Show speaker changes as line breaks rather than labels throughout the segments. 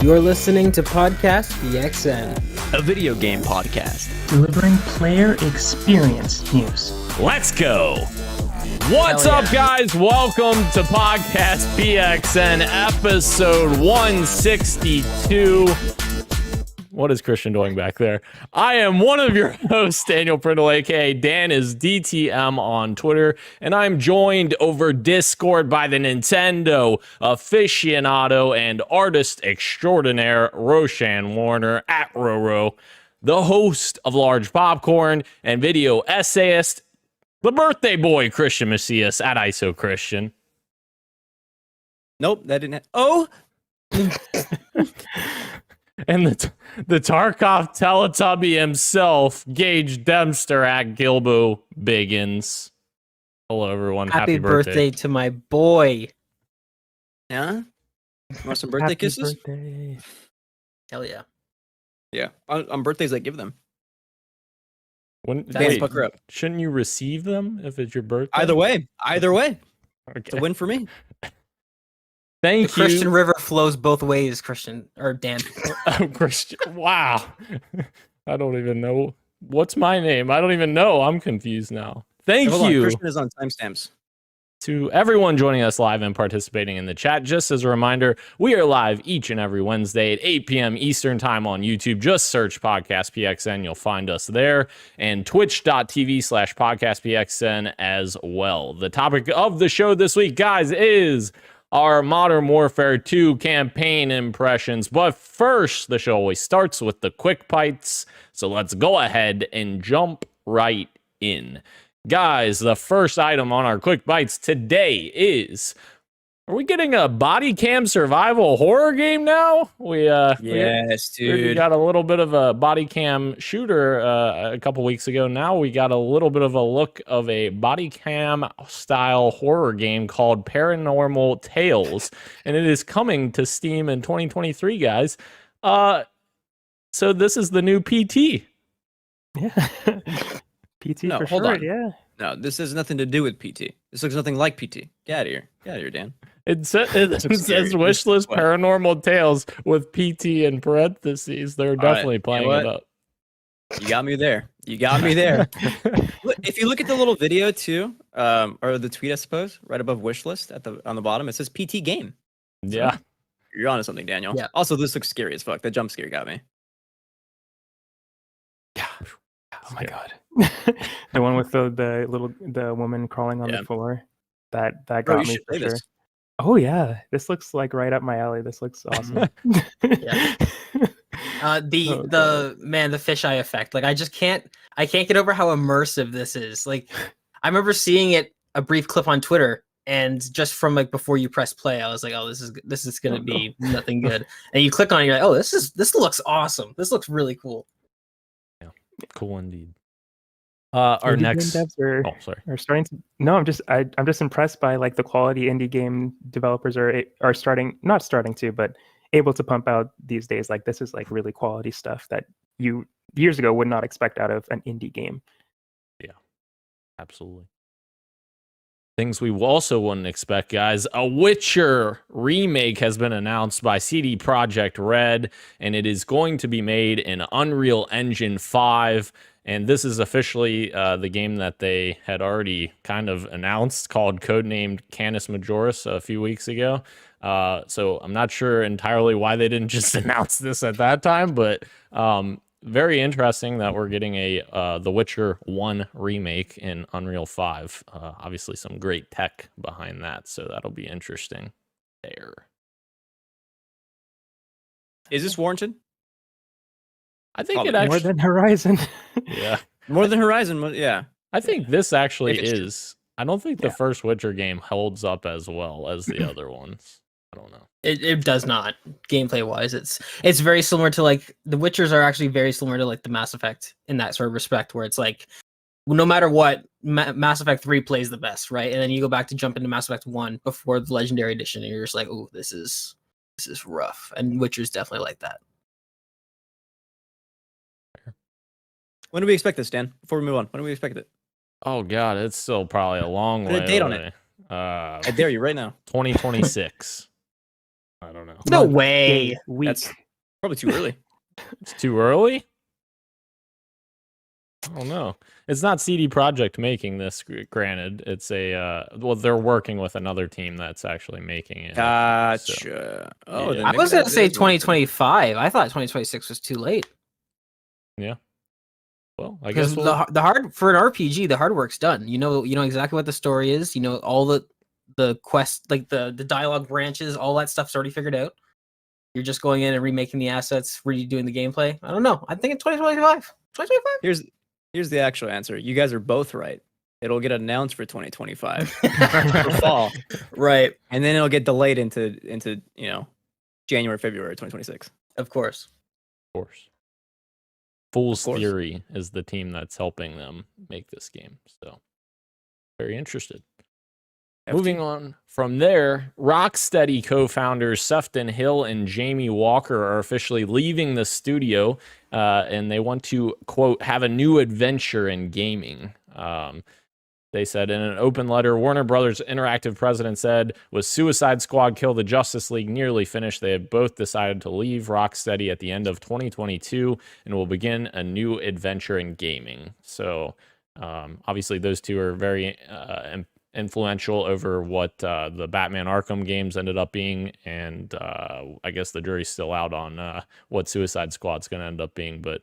You're listening to Podcast PXN,
a video game podcast
delivering player experience news.
Let's go. What's up, guys? Welcome to Podcast PXN episode 162. What is Christian doing back there? I am one of your hosts, Daniel Prindle, aka Dan is DTM on Twitter, and I'm joined over Discord by the Nintendo aficionado and artist extraordinaire, Roshan Warner, at Roro, the host of Large Popcorn, and video essayist, the birthday boy, Christian Macias, at ISO Christian.
Nope, that didn't. Oh!
And the Tarkov Teletubby himself, Gage Dempster at Gilbo Biggins. Hello, everyone.
Happy birthday to my boy.
Yeah? Want some birthday kisses?
Birthday.
Hell yeah.
Yeah. On birthdays, I give them.
Wait,
pucker up.
Shouldn't you receive them if it's your birthday?
Either way. It's a
Okay.
win for me.
Thank
The Christian
you.
River flows both ways, Christian, or Dan.
Christian. Wow. I don't even know. What's my name? I don't even know. I'm confused now. Thank
Hold on,
you.
Christian is on timestamps.
To everyone joining us live and participating in the chat. Just as a reminder, we are live each and every Wednesday at 8 p.m. Eastern time on YouTube. Just search Podcast PXN. You'll find us there. And twitch.tv/Podcast PXN as well. The topic of the show this week, guys, is our Modern Warfare 2 campaign impressions. But first, the show always starts with the quick bites. So let's go ahead and jump right in. Guys, the first item on our quick bites today is, are we getting a body cam survival horror game now?
Yes,
we
dude.
got a little bit of a body cam shooter a couple weeks ago. Now we got a little bit of a look of a body cam style horror game called Paranormal Tales, and it is coming to Steam in 2023, guys. So this is the new PT.
Yeah. PT
No,
for
hold
sure,
on.
yeah.
No, this has nothing to do with PT. This looks nothing like PT. Get out of here. Get out of here, Dan.
It says
scary.
wish list
What?
Paranormal Tales with PT in parentheses. They're definitely
you know
playing it
what?
up.
You got me there. You got me there. Look, if you look at the little video too, or the tweet, I suppose, right above wish list on the bottom, it says PT game.
Yeah.
You're onto something, Daniel.
Yeah.
Also, this looks scary as fuck. That jump scare got me.
Oh my god. The one with the woman crawling on
Yeah.
the floor. That got
Bro, you
me
should
for
play
sure.
this.
Oh yeah. This looks like right up my alley. This looks awesome.
Yeah. The fisheye effect. Like I can't get over how immersive this is. Like I remember seeing it a brief clip on Twitter, and just from like before you press play, I was like, oh, this is gonna be nothing good. And you click on it, you're like, oh, this looks awesome. This looks really cool.
Cool indeed. Our
Indie game
next.
devs
Oh, sorry.
are starting to. No, I'm just impressed by like the quality indie game developers are starting, not starting to, but able to pump out these days. Like this is like really quality stuff that you years ago would not expect out of an indie game.
Absolutely. Things we also wouldn't expect, guys. A Witcher remake has been announced by CD Projekt Red, and it is going to be made in Unreal Engine 5. And this is officially the game that they had already kind of announced, called codenamed Canis Majoris a few weeks ago. So I'm not sure entirely why they didn't just announce this at that time, but very interesting that we're getting a The Witcher 1 remake in Unreal 5. Obviously some great tech behind that, so that'll be interesting there.
Is this warranted?
I think
Probably
it
More
actually,
than Horizon.
yeah.
More than Horizon, yeah.
I think this actually
If it's true.
is. I don't think the
Yeah.
first Witcher game holds up as well as the other ones. I don't know.
It does not, gameplay wise. It's very similar to like the Witchers are actually very similar to like the Mass Effect in that sort of respect, where it's like no matter what, Mass Effect 3 plays the best, right? And then you go back to jump into Mass Effect 1 before the Legendary Edition, and you're just like, oh, this is rough. And Witcher's definitely like that.
When do we expect this, Dan? Before we move on, when do we expect it?
Oh god, it's still probably a long
Put
way
a date on
away.
I dare you right now.
2026. I don't know.
No
Month,
way.
day, week.
That's probably too early.
It's too early? I don't know. It's not CD Projekt making this, granted. It's a, well, they're working with another team that's actually making it.
Gotcha. Oh,
Yeah.
then
I
maybe
was going to
that
say
is what it is.
2025. I thought 2026 was too late.
Yeah. Well, I
Because
guess we'll,
the hard for an RPG, the hard work's done. You know exactly what the story is. You know all the quest, like the dialogue branches, all that stuff's already figured out. You're just going in and remaking the assets, redoing the gameplay. I don't know. I think in 2025. 2025.
Here's the actual answer. You guys are both right. It'll get announced for 2025 for fall,
Right.
and then it'll get delayed into January, February 2026.
Of course.
of course. Fool's
course.
Theory is the team that's helping them make this game. So, very interested. Moving on from there, Rocksteady co-founders Sefton Hill and Jamie Walker are officially leaving the studio, and they want to, quote, have a new adventure in gaming. They said in an open letter, Warner Brothers Interactive president said, with Suicide Squad Kill the Justice League nearly finished, they have both decided to leave Rocksteady at the end of 2022 and will begin a new adventure in gaming. So, obviously, those two are very influential over what the Batman Arkham games ended up being, and I guess the jury's still out on what Suicide Squad's going to end up being, but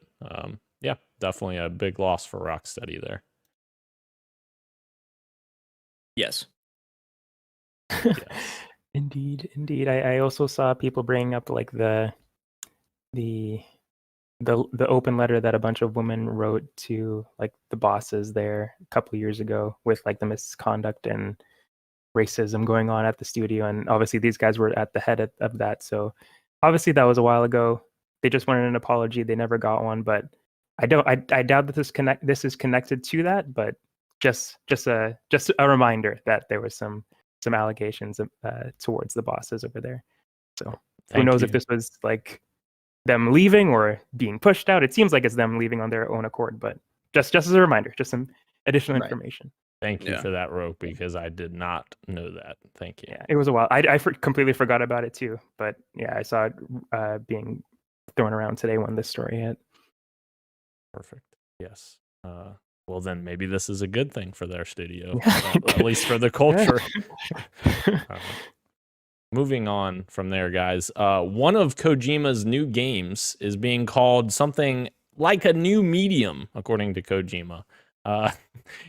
yeah, definitely a big loss for Rocksteady there.
Yes.
Yes.
Indeed. I also saw people bringing up like the open letter that a bunch of women wrote to like the bosses there a couple of years ago with like the misconduct and racism going on at the studio, and obviously these guys were at the head of that. So obviously that was a while ago. They just wanted an apology. They never got one, but I doubt that this is connected to that. But just a reminder that there was some allegations towards the bosses over there. So who knows if this was like them leaving or being pushed out. It seems like it's them leaving on their own accord, but just as a reminder, just some additional information.
Thank you for that, Roke, because I did not know that. Thank you.
Yeah, it was a while. I completely forgot about it too, but yeah, I saw it being thrown around today when this story hit.
Perfect. Yes. Well, then maybe this is a good thing for their studio, at least for the culture. Moving on from there, guys. One of Kojima's new games is being called something like a new medium, according to Kojima.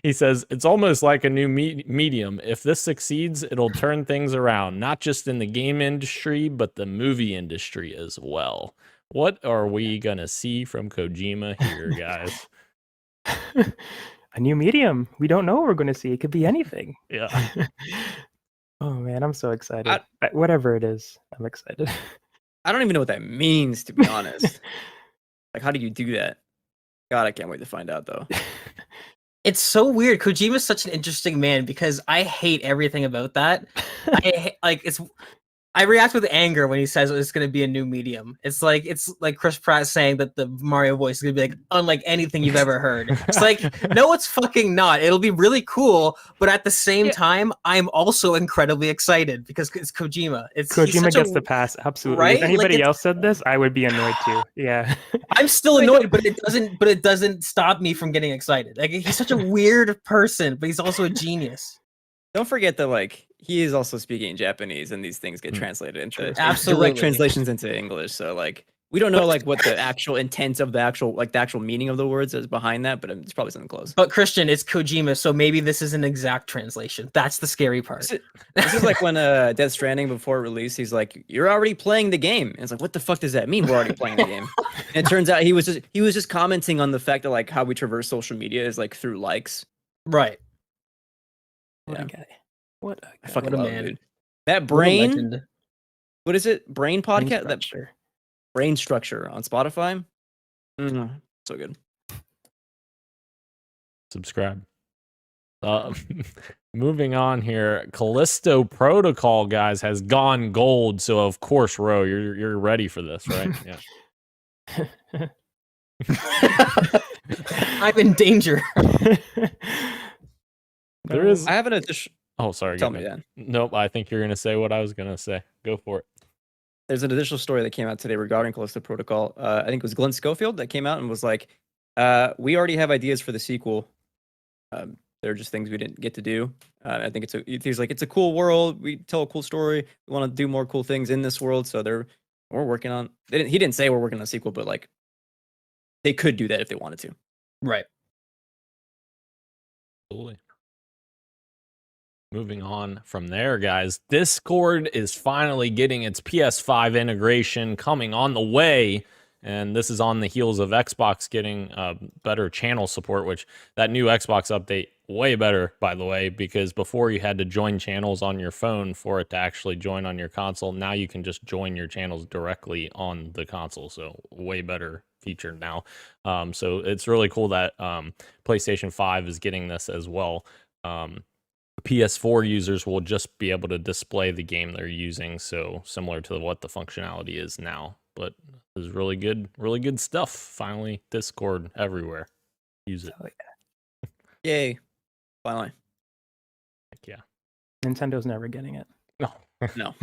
He says, it's almost like a new medium. If this succeeds, it'll turn things around, not just in the game industry, but the movie industry as well. What are we going to see from Kojima here, guys?
A new medium. We don't know what we're going to see. It could be anything.
Yeah.
Oh, man, I'm so excited. Whatever it is, I'm excited.
I don't even know what that means, to be honest. Like, how do you do that? God, I can't wait to find out, though.
It's so weird. Kojima's such an interesting man because I hate everything about that. I react with anger when he says it's going to be a new medium. It's like Chris Pratt saying that the Mario voice is going to be like unlike anything you've ever heard. It's like, no, it's fucking not. It'll be really cool, but at the same time, I'm also incredibly excited because it's Kojima.
Kojima gets the pass, absolutely.
Right?
If anybody else said this, I would be annoyed too. Yeah.
I'm still annoyed, but it doesn't stop me from getting excited. Like, he's such a weird person, but he's also a genius.
Don't forget that, like, he is also speaking Japanese, and these things get translated into
Absolutely
direct translations into English. So, like, we don't know like what the actual intent of the actual meaning of the words is behind that, but it's probably something close.
But Christian, it's Kojima, so maybe this is an exact translation. That's the scary part.
This is like when Death Stranding before release, he's like, "You're already playing the game," and it's like, "What the fuck does that mean? We're already playing the game." And it turns out he was just commenting on the fact that like how we traverse social media is like through likes.
Right.
What a guy. What a guy.
I fucking
What a
love
man.
it, dude. That brain. What is it? Brain podcast. That Brain Structure on Spotify. So good.
Subscribe. Moving on here, Callisto Protocol, guys, has gone gold. So of course, Ro, you're ready for this, right? Yeah.
I'm in danger.
There is.
I have an addition.
Oh, sorry.
Tell me, Dan.
Nope. I think you're gonna say what I was gonna say. Go for it.
there's an additional story that came out today regarding Callisto Protocol. I think it was Glenn Schofield that came out and was like, we already have ideas for the sequel. They're just things we didn't get to do. I think he's like, it's a cool world. We tell a cool story. We want to do more cool things in this world. So we're working on. He didn't say we're working on a sequel, but like, they could do that if they wanted to.
Right.
Absolutely. Moving on from there, guys. Discord is finally getting its PS5 integration coming on the way. And this is on the heels of Xbox getting better channel support, which that new Xbox update, way better, by the way, because before you had to join channels on your phone for it to actually join on your console. Now you can just join your channels directly on the console. So way better feature now. So it's really cool that PlayStation 5 is getting this as well. PS4 users will just be able to display the game they're using. So similar to what the functionality is now. But it was really good stuff. Finally, Discord everywhere. Use it.
Oh, yeah.
Yay. Finally.
Heck yeah.
Nintendo's never getting it.
No.
No.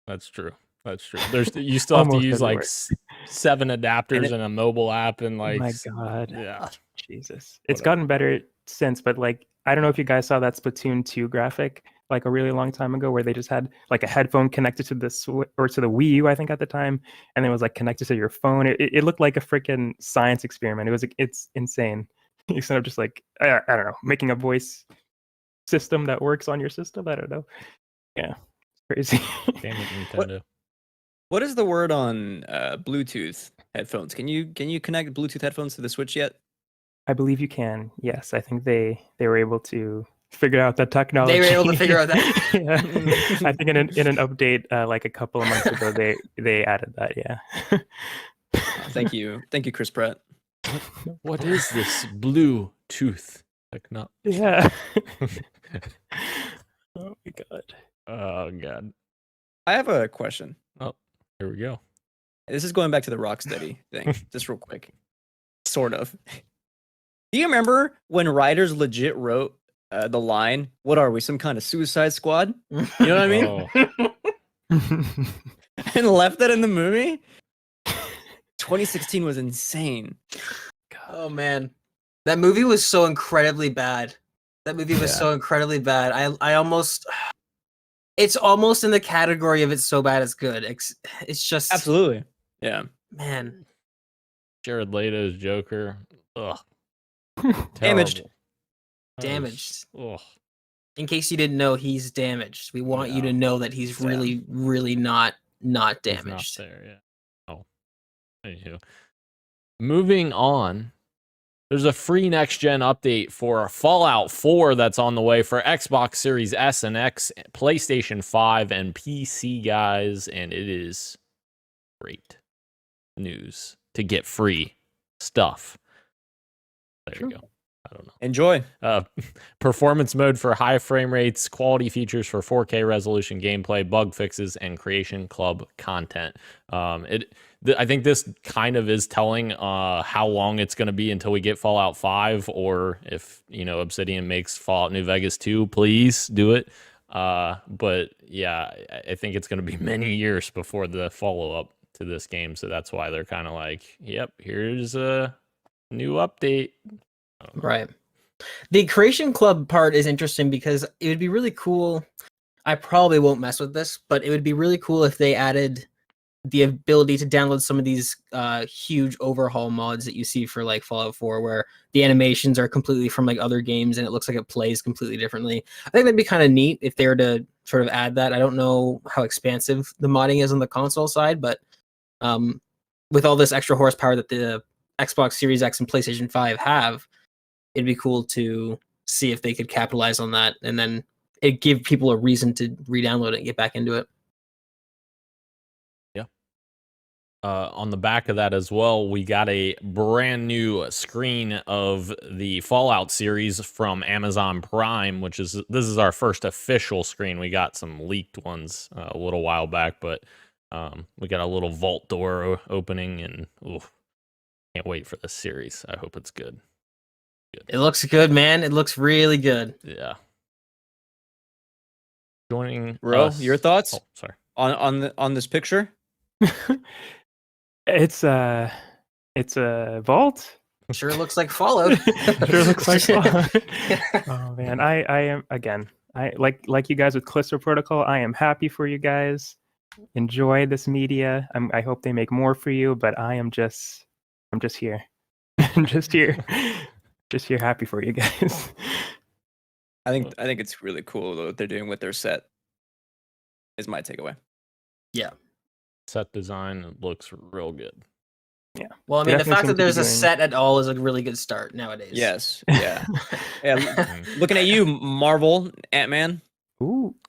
That's true. You still have to
Almost
use like
everywhere.
7 adapters and a mobile app and like.
Oh my God.
Yeah.
Jesus. It's gotten better since, but like, I don't know if you guys saw that Splatoon 2 graphic like a really long time ago where they just had like a headphone connected to the or to the Wii U, I think at the time, and it was like connected to your phone. It looked like a freaking science experiment. It's insane. Instead of just like I don't know, making a voice system that works on your system. I don't know. Yeah, it's crazy.
Damn it, Nintendo.
What is the word on Bluetooth headphones? Can you connect Bluetooth headphones to the Switch yet?
I believe you can. Yes, I think they were able to figure out that technology.
They were able to figure out that.
Yeah. I think in an update like a couple of months ago, they added that. Yeah.
Thank you, Chris Pratt.
What is this Bluetooth technology?
Yeah. Oh my God.
Oh God.
I have a question.
Oh, here we go.
This is going back to the Rocksteady thing, just real quick. Sort of. Do you remember when writers legit wrote the line, "What are we, some kind of Suicide Squad?" You know what I mean?
Oh.
And left that in the movie? 2016 was insane.
Oh man, that movie was so incredibly bad. I almost, it's almost in the category of it's so bad it's good. It's just
Absolutely. Yeah.
Man.
Jared Leto's Joker. Ugh.
Damaged.
Damaged.
Ugh.
In case you didn't know, he's damaged. We want you to know that he's really, really not damaged.
He's not there, yeah. Oh. Anywho. Moving on. There's a free next-gen update for Fallout 4 that's on the way for Xbox Series S and X, PlayStation 5, and PC, guys. And it is great news to get free stuff. There you go. I don't know.
Enjoy.
Performance mode for high frame rates, quality features for 4K resolution gameplay, bug fixes, and Creation Club content. I think this kind of is telling how long it's going to be until we get Fallout 5, or if Obsidian makes Fallout New Vegas 2, please do it. But yeah, I think it's going to be many years before the follow-up to this game, so that's why they're kind of like, yep, here's a new update.
Right. The Creation Club part is interesting because it would be really cool. I probably won't mess with this, but it would be really cool if they added the ability to download some of these huge overhaul mods that you see for like Fallout 4, where the animations are completely from like other games and it looks like it plays completely differently. I think that'd be kind of neat if they were to sort of add that. I don't know how expansive the modding is on the console side, but with all this extra horsepower that the Xbox Series X and PlayStation 5 have, it'd be cool to see if they could capitalize on that, and then it give people a reason to re-download it and get back into it.
Yeah. On the back of that as well, we got a brand new screen of the Fallout series from Amazon Prime, this is our first official screen. We got some leaked ones a little while back, but we got a little vault door opening, and can't wait for this series. I hope it's good.
It looks good, man. It looks really good.
Yeah. Joining
Ro,
us.
your thoughts?
Oh, sorry.
on this picture?
It's a vault.
Sure looks like Fallout.
Sure looks like Fallout. Oh man, I am again. I like you guys with Callisto Protocol. I am happy for you guys. Enjoy this media. I hope they make more for you, but I'm just here. I'm just here. Just here happy for you guys.
I think it's really cool though, what they're doing with their set. Is my takeaway.
Set design looks real good.
Yeah.
Well, I mean, the
Definitely
fact
seem
that
to be
there's a
doing-
set at all is a really good start nowadays.
Yes. Yeah. Yeah. Looking at you, Marvel,
Ooh.
Ant-Man,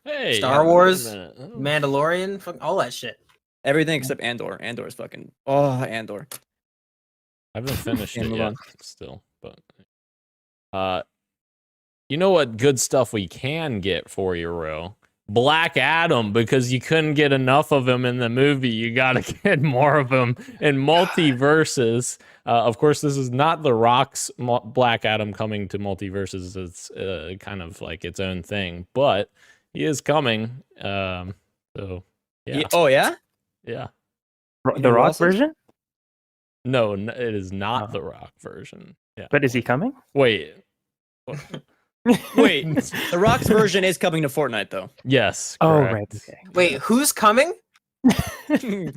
Hey,
Star
wait a
Wars,
minute. Oh.
Mandalorian, fuck all that shit.
everything except Andor. Andor's fucking Andor.
I haven't finished
Yeah,
it
move
yet
on.
still, but you know what good stuff we can get for you, Ro? Black Adam, because you couldn't get enough of him in the movie. You gotta get more of him in multiverses. Of course, this is not The Rock's Black Adam coming to multiverses. It's kind of like its own thing, but he is coming. So yeah,
Oh yeah.
yeah.
The Rock
Wilson?
version?
No, it is not
Oh.
The Rock version. Yeah.
But is he coming?
Wait.
Wait, The Rock's version is coming to Fortnite though.
Yes.
Oh
Correct.
right. Okay.
Wait, who's coming?
I'm gonna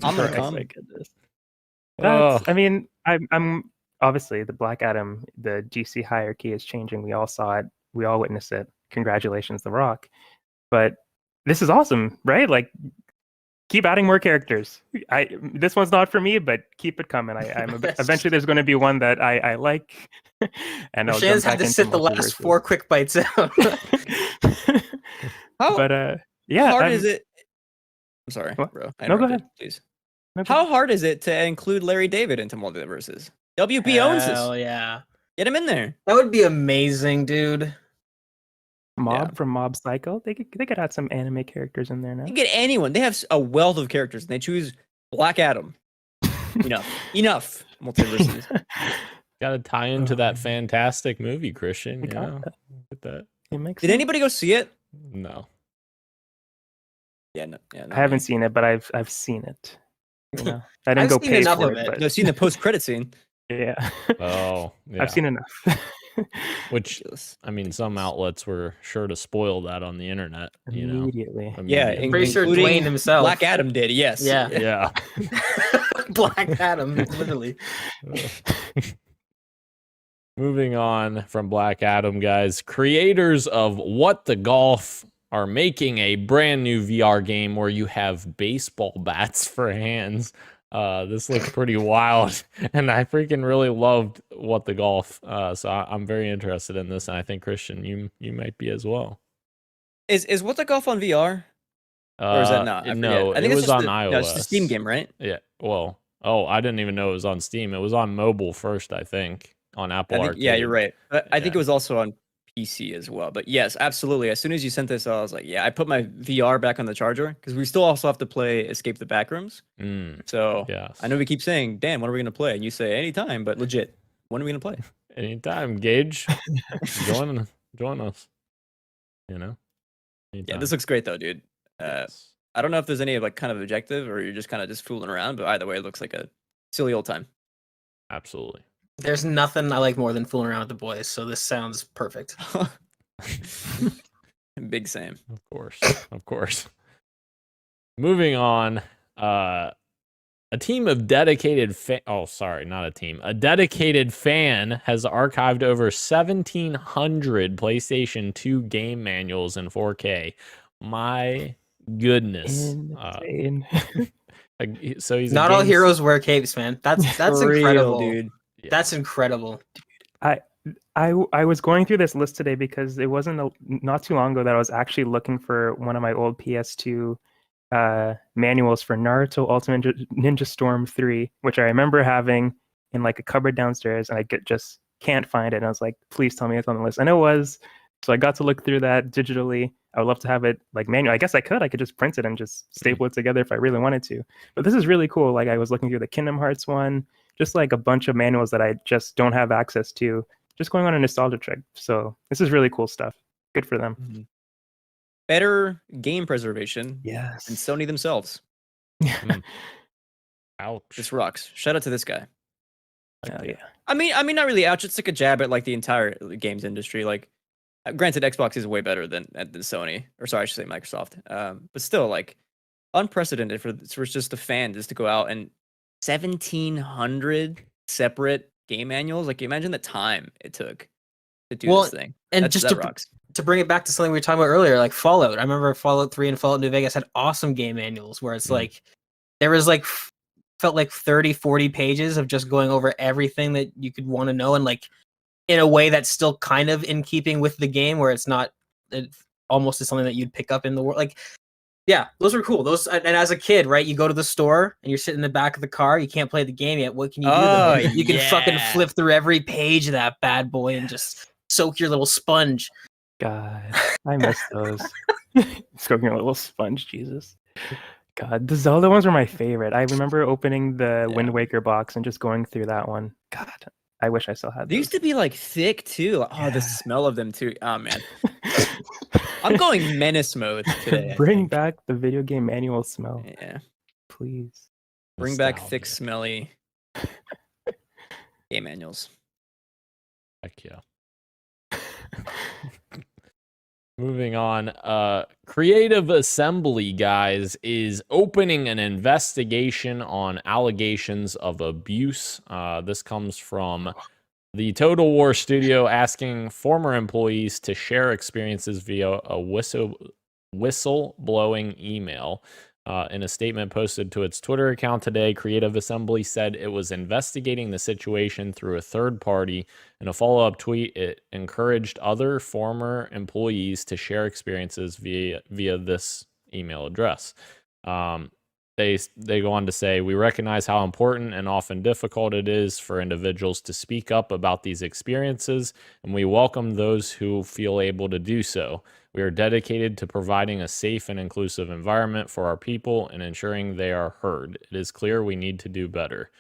Oh,
come.
my goodness.
Oh.
That's, I mean, I'm obviously the Black Adam, the GC hierarchy is changing. We all saw it. We all witnessed it. Congratulations, The Rock. But this is awesome, right? Like, keep adding more characters. This one's not for me, but keep it coming. Eventually there's going to be one that I like, and I'll
Shannon's
jump
had
back
to
into
sit the last
multiverses.
4 quick bites out.
How
But yeah,
hard is it? I'm sorry,
What?
bro. I
No, go
interrupted,
ahead.
please.
No,
How hard is it to include Larry David into multiverses? WP owns
Hell
this.
yeah.
Get him in there.
That would be amazing, dude.
Mob
Yeah.
from Mob Psycho? They could add some anime characters in there now.
You can get anyone. They have a wealth of characters, and they choose Black Adam. Enough. Multiverses.
Got to tie into
Oh,
that
man.
fantastic movie, Christian.
We
You
got
know,
that.
get that.
It makes
Did
sense.
anybody go see it?
No.
Yeah, no.
I haven't seen it, but I've seen it. You know, I didn't
I've
go
seen
pay
enough
for
of
it,
it.
but
No, seen the post-credit scene.
yeah,
Oh, yeah.
I've seen enough.
Which,
Ridiculous.
I mean, some outlets were sure to spoil that on the internet. You know.
Immediately.
Yeah,
Immediately.
Pretty sure
including
Dwayne himself.
Black Adam did. Yes.
Yeah.
Yeah.
Black Adam, literally.
Moving on from Black Adam, guys, creators of What the Golf are making a brand new VR game where you have baseball bats for hands. This looks pretty wild, and I freaking really loved What the Golf. So I'm very interested in this, and I think Christian, you might be as well.
Is What the Golf on VR? Or is that not? I
No,
forget. I think
it
it's
was
just
on iOS.
No, it's the Steam game, right?
Yeah. Well, I didn't even know it was on Steam. It was on mobile first, I think, on Apple
I think,
Arcade.
yeah, you're right. I think
Yeah.
it was also on PC as well. But yes, absolutely. As soon as you sent this, I was like, yeah, I put my VR back on the charger because we still also have to play Escape the Backrooms.
Mm,
So
yes.
I know we keep saying, Dan, when are we going to play? And you say anytime, but legit, when are we going to play?
Anytime, Gage. join us. You know.
Yeah,
Anytime.
this looks great though, dude.
Yes.
I don't know if there's any like kind of objective or you're just kind of just fooling around, but either way, it looks like a silly old time.
Absolutely.
There's nothing I like more than fooling around with the boys, so this sounds perfect.
Big Sam.
Of course. Of course. Moving on. A team of dedicated not a team. A dedicated fan has archived over 1,700 PlayStation 2 game manuals in 4K. My goodness.
Insane.
So he's
Not all heroes wear capes, man. That's
For real,
incredible,
dude.
That's incredible.
I was going through this list today because it wasn't not too long ago that I was actually looking for one of my old PS2 manuals for Naruto Ultimate Ninja Storm 3, which I remember having in like a cupboard downstairs, and I just can't find it. And I was like, please tell me it's on the list. And it was. So I got to look through that digitally. I would love to have it like manual. I guess I could just print it and just staple it together if I really wanted to. But this is really cool. Like I was looking through the Kingdom Hearts one, just like a bunch of manuals that I just don't have access to. Just going on a nostalgia trip. So this is really cool stuff. Good for them.
better game preservation
Yes.
than Sony themselves.
Ouch.
This rocks. Shout out to this guy.
Hell yeah.
I mean, not really ouch. It's like a jab at like the entire games industry. Like, granted, Xbox is way better than Sony, or sorry, I should say Microsoft. But still, like, unprecedented for just a fan just to go out and 1,700 separate game manuals. Like, imagine the time it took to do this thing.
And
That rocks.
To bring it back to something we were talking about earlier, like Fallout. I remember Fallout 3 and Fallout New Vegas had awesome game manuals where it's like there was like felt like 30, 40 pages of just going over everything that you could want to know, and like in a way that's still kind of in keeping with the game, where it's not almost is something that you'd pick up in the world. Like, yeah, those were cool. Those, and as a kid, right, you go to the store and you're sitting in the back of the car. You can't play the game yet. What can you do?
Oh,
You can fucking
yeah.
flip through every page of that bad boy and just soak your little sponge.
God, I miss those. Soaking a little sponge, Jesus. God, the Zelda ones were my favorite. I remember opening the Wind Waker box and just going through that one. God, I wish I still had
They
those.
used to be like thick too. Like, oh, the smell of them too. Oh man, I'm going menace mode today. I
Bring
think.
back the video game manual smell,
Yeah,
please.
bring back thick,
Nostalgia.
smelly game manuals.
Heck yeah. Moving on, Creative Assembly, guys, is opening an investigation on allegations of abuse. This comes from the Total War studio asking former employees to share experiences via a whistle-blowing email. In a statement posted to its Twitter account today, Creative Assembly said it was investigating the situation through a third party. In a follow-up tweet, it encouraged other former employees to share experiences via this email address. They go on to say, we recognize how important and often difficult it is for individuals to speak up about these experiences, and we welcome those who feel able to do so. We are dedicated to providing a safe and inclusive environment for our people and ensuring they are heard. It is clear we need to do better.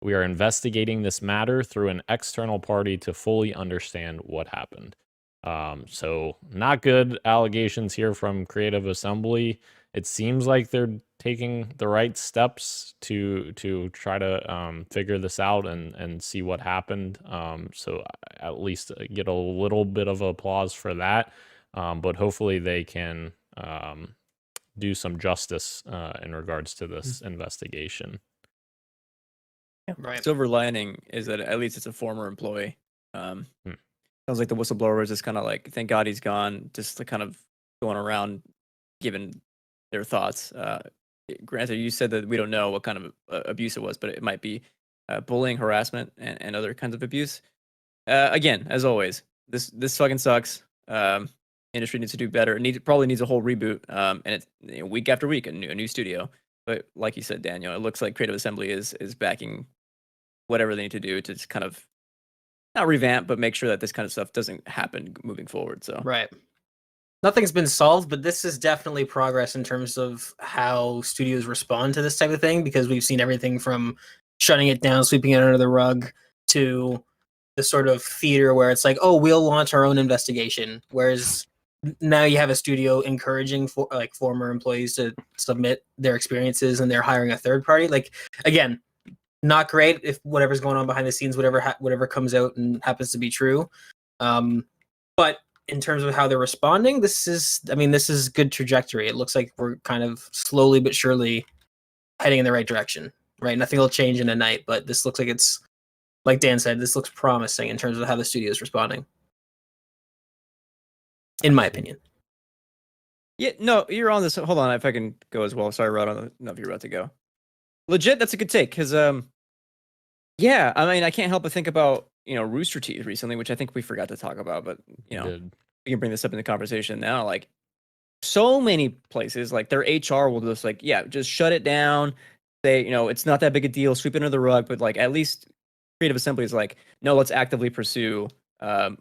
We are investigating this matter through an external party to fully understand what happened. So not good allegations here from Creative Assembly. It seems like they're taking the right steps to try to figure this out and see what happened. So at least get a little bit of applause for that. But hopefully they can do some justice in regards to this investigation.
Right.
Silver lining is that at least it's a former employee. Sounds like the whistleblower is just kind of like, thank God he's gone, just kind of going around giving their thoughts. Granted, you said that we don't know what kind of abuse it was, but it might be bullying, harassment, and other kinds of abuse. Again, as always, this fucking sucks. Industry needs to do better. It probably needs a whole reboot. And it's week after week, a new studio. But like you said, Daniel, it looks like Creative Assembly is backing whatever they need to do to just kind of not revamp, but make sure that this kind of stuff doesn't happen moving forward. So
Right. Nothing's been solved, but this is definitely progress in terms of how studios respond to this type of thing, because we've seen everything from shutting it down, sweeping it under the rug, to the sort of theater where it's like, oh, we'll launch our own investigation. Whereas now you have a studio encouraging former employees to submit their experiences, and they're hiring a third party. Like, again, not great if whatever's going on behind the scenes, whatever comes out and happens to be true. But in terms of how they're responding, this is good trajectory. It looks like we're kind of slowly but surely heading in the right direction, right? Nothing will change in a night, but this looks like it's, like Dan said, this looks promising in terms of how the studio is responding, in my opinion.
yeah, no, you're on this. Hold on, if I can go as well. Sorry, Rod, I don't know if you're about to go. Legit, that's a good take, because yeah, I mean, I can't help but think about Rooster Teeth recently, which I think we forgot to talk about, but we can bring this up in the conversation now. Like, so many places, like their HR will just like, yeah, just shut it down. Say, it's not that big a deal, sweep it under the rug. But like, at least Creative Assembly is like, no, let's actively pursue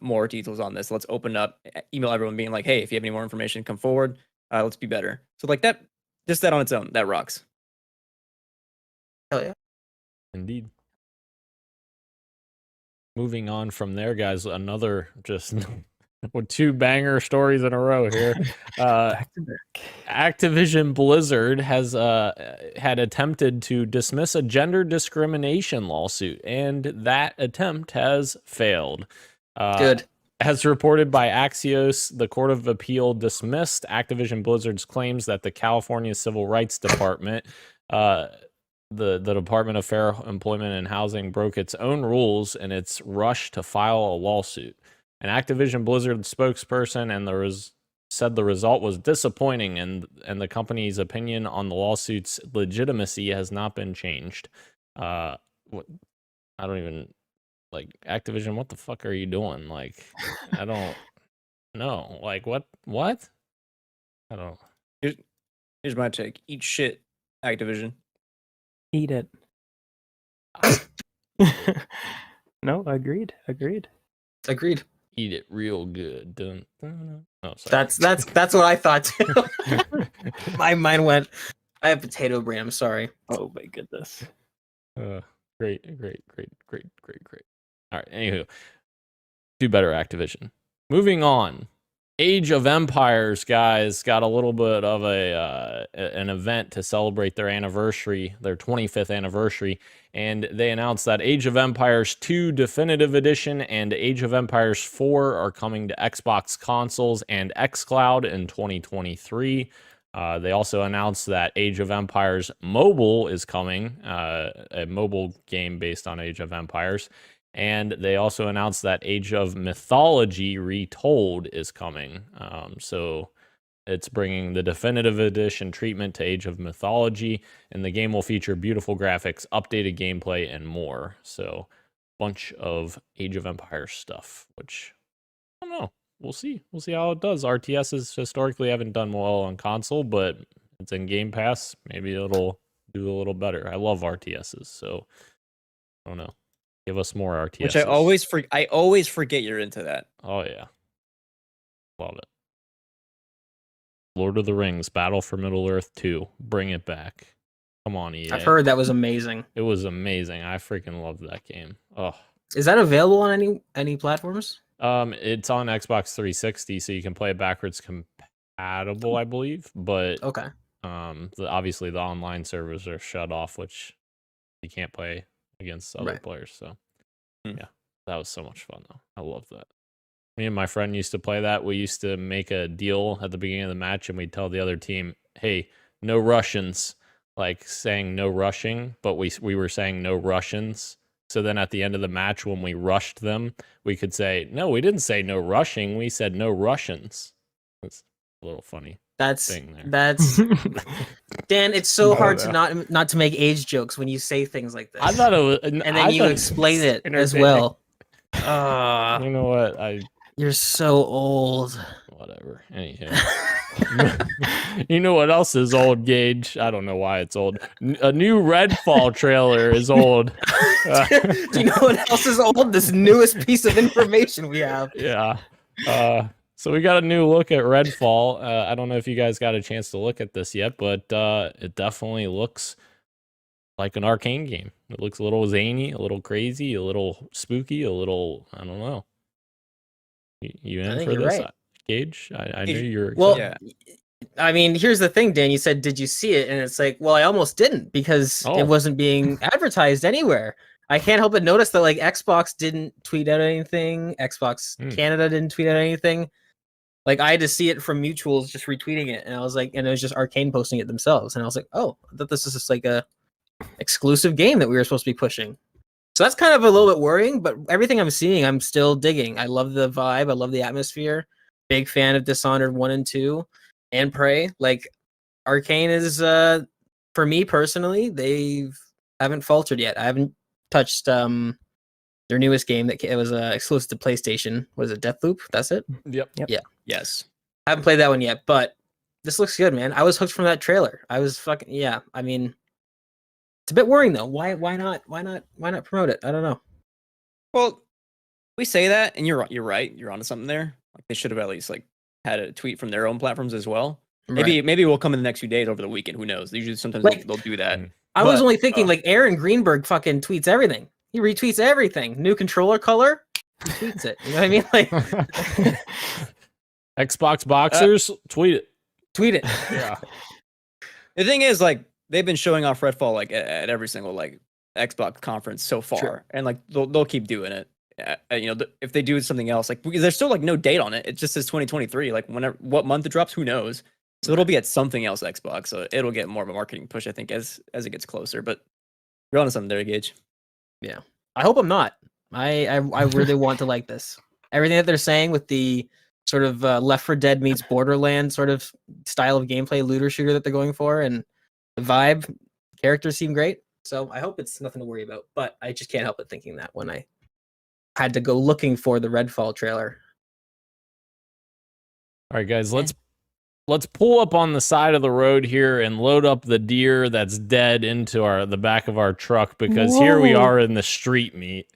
more details on this. Let's open up, email everyone, being like, hey, if you have any more information, come forward. Let's be better. So like that, just that on its own, that rocks.
Hell yeah.
Indeed. Moving on from there, guys, another just with 2 banger stories in a row here.
Back to back.
Activision Blizzard has had attempted to dismiss a gender discrimination lawsuit, and that attempt has failed.
Good.
As reported by Axios, the Court of Appeal dismissed Activision Blizzard's claims that the California Civil Rights Department, the Department of Fair Employment and Housing, broke its own rules in its rush to file a lawsuit. An Activision Blizzard spokesperson said the result was disappointing, and the company's opinion on the lawsuit's legitimacy has not been changed. I don't even like Activision. What the fuck are you doing? Like, I don't know. Like, what? I don't.
Here's my take. Eat shit, Activision.
Eat it. No, agreed.
Agreed.
Eat it real good. Dun, dun, dun. Oh, sorry.
That's what I thought too. My mind went. I have potato brain. I'm sorry.
Oh my goodness.
Great. All right. Anywho, do better, Activision. Moving on. Age of Empires, guys, got a little bit of an event to celebrate their anniversary, their 25th anniversary, and they announced that Age of Empires 2 Definitive Edition and Age of Empires 4 are coming to Xbox consoles and xCloud in 2023. They also announced that Age of Empires Mobile is coming, a mobile game based on Age of Empires. And they also announced that Age of Mythology Retold is coming. So it's bringing the definitive edition treatment to Age of Mythology, and the game will feature beautiful graphics, updated gameplay, and more. So bunch of Age of Empires stuff, which I don't know. We'll see. We'll see how it does. RTSs historically haven't done well on console, but it's in Game Pass. Maybe it'll do a little better. I love RTSs, so I don't know. Give us more RTSs.
Which I always forget you're into that.
Oh yeah, love it. Lord of the Rings: Battle for Middle Earth 2. Bring it back. Come on, EA.
I've heard that was amazing.
It was amazing. I freaking loved that game. Oh,
is that available on any platforms?
It's on Xbox 360, so you can play it backwards compatible, I believe. But
okay.
Obviously the online servers are shut off, which you can't play against other players. So yeah, that was so much fun though. I love that. Me and my friend used to play that. We used to make a deal at the beginning of the match, and we'd tell the other team, "Hey, no Russians," like saying no rushing, but we were saying no Russians. So then at the end of the match, when we rushed them, we could say, "No, we didn't say no rushing. We said no Russians." That's a little funny.
That's Dan. It's so hard to not to make age jokes when you say things like this.
I thought it was,
and then you explain it as well.
You know what?
You're so old.
Whatever. Anyhow. You know what else is old, Gage? I don't know why it's old. A new Redfall trailer is old.
Do you know what else is old? This newest piece of information we have.
Yeah. So we got a new look at Redfall. I don't know if you guys got a chance to look at this yet, but it definitely looks like an Arcane game. It looks a little zany, a little crazy, a little spooky, a little, I don't know. You in for this, right. Gage? I knew you were excited.
Well, yeah. I mean, here's the thing, Dan. You said, did you see it? And it's like, well, I almost didn't because it wasn't being advertised anywhere. I can't help but notice that like Xbox didn't tweet out anything. Xbox Canada didn't tweet out anything. Like I had to see it from mutuals just retweeting it. And I was like, and it was just Arcane posting it themselves. And I was like, oh, I thought this is just like a exclusive game that we were supposed to be pushing. So that's kind of a little bit worrying, but everything I'm seeing, I'm still digging. I love the vibe. I love the atmosphere. Big fan of Dishonored 1 and 2 and Prey. Like Arcane is, for me personally, they haven't faltered yet. I haven't touched their newest game that was exclusive to PlayStation. Was it Deathloop? That's it?
Yep.
Yeah.
Yes.
I haven't played that one yet, but this looks good, man. I was hooked from that trailer. I was fucking, yeah. I mean, it's a bit worrying though. Why not promote it? I don't know.
Well, we say that, and you're right. You're onto something there. Like they should have at least like had a tweet from their own platforms as well. Right. Maybe we'll come in the next few days over the weekend. Who knows? Usually sometimes they'll do that.
I was only thinking like Aaron Greenberg fucking tweets everything. He retweets everything. New controller color. he tweets it. You know what I mean? Like,
Xbox boxers, tweet it.
tweet it.
Yeah.
The thing is, like, they've been showing off Redfall like at every single like Xbox conference so far,
Sure.
and like they'll keep doing it. You know, if they do something else, like because there's still like no date on it. It just says 2023. Like whenever, what month it drops, who knows? So it'll be at something else Xbox. So it'll get more of a marketing push, I think, as it gets closer. But you're onto something there, Gage.
Yeah, I hope I'm not. I really want to like this. Everything that they're saying with the sort of Left 4 Dead meets Borderlands sort of style of gameplay, looter shooter that they're going for, and the vibe, characters seem great. So I hope it's nothing to worry about. But I just can't help but thinking that when I had to go looking for the Redfall trailer.
All right, guys, let's pull up on the side of the road here and load up the deer that's dead into the back of our truck because here we
Whoa.
are in the street meat.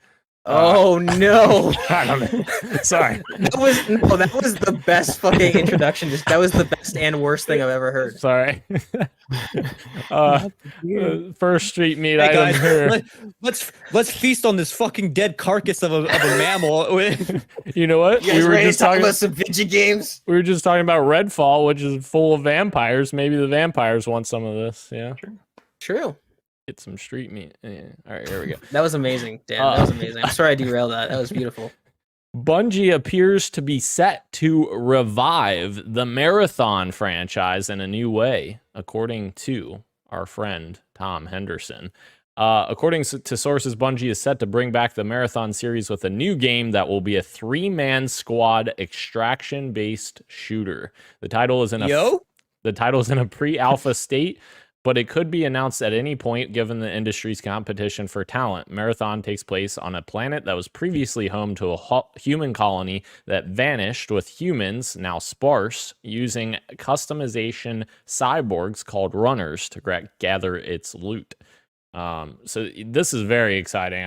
Oh no!
I don't know. Sorry.
That was the best fucking introduction. That was the best and worst thing I've ever heard.
Sorry. First street meat
Hey
item
guys,
here.
let's feast on this fucking dead carcass of a mammal.
You know what?
You guys ready to talk about some video games?
We were just talking about Redfall, which is full of vampires. Maybe the vampires want some of this. Yeah.
True.
Get some street meat. Yeah. All right, here we go.
That was amazing, Dan. That was amazing. I'm sorry I derailed that. That was beautiful.
Bungie appears to be set to revive the Marathon franchise in a new way, according to our friend Tom Henderson. According to sources, Bungie is set to bring back the Marathon series with a new game that will be a 3-man squad extraction-based shooter. The title is in a pre-alpha state, but it could be announced at any point given the industry's competition for talent. Marathon takes place on a planet that was previously home to a human colony that vanished, with humans, now sparse, using customization cyborgs called runners to gather its loot. So this is very exciting.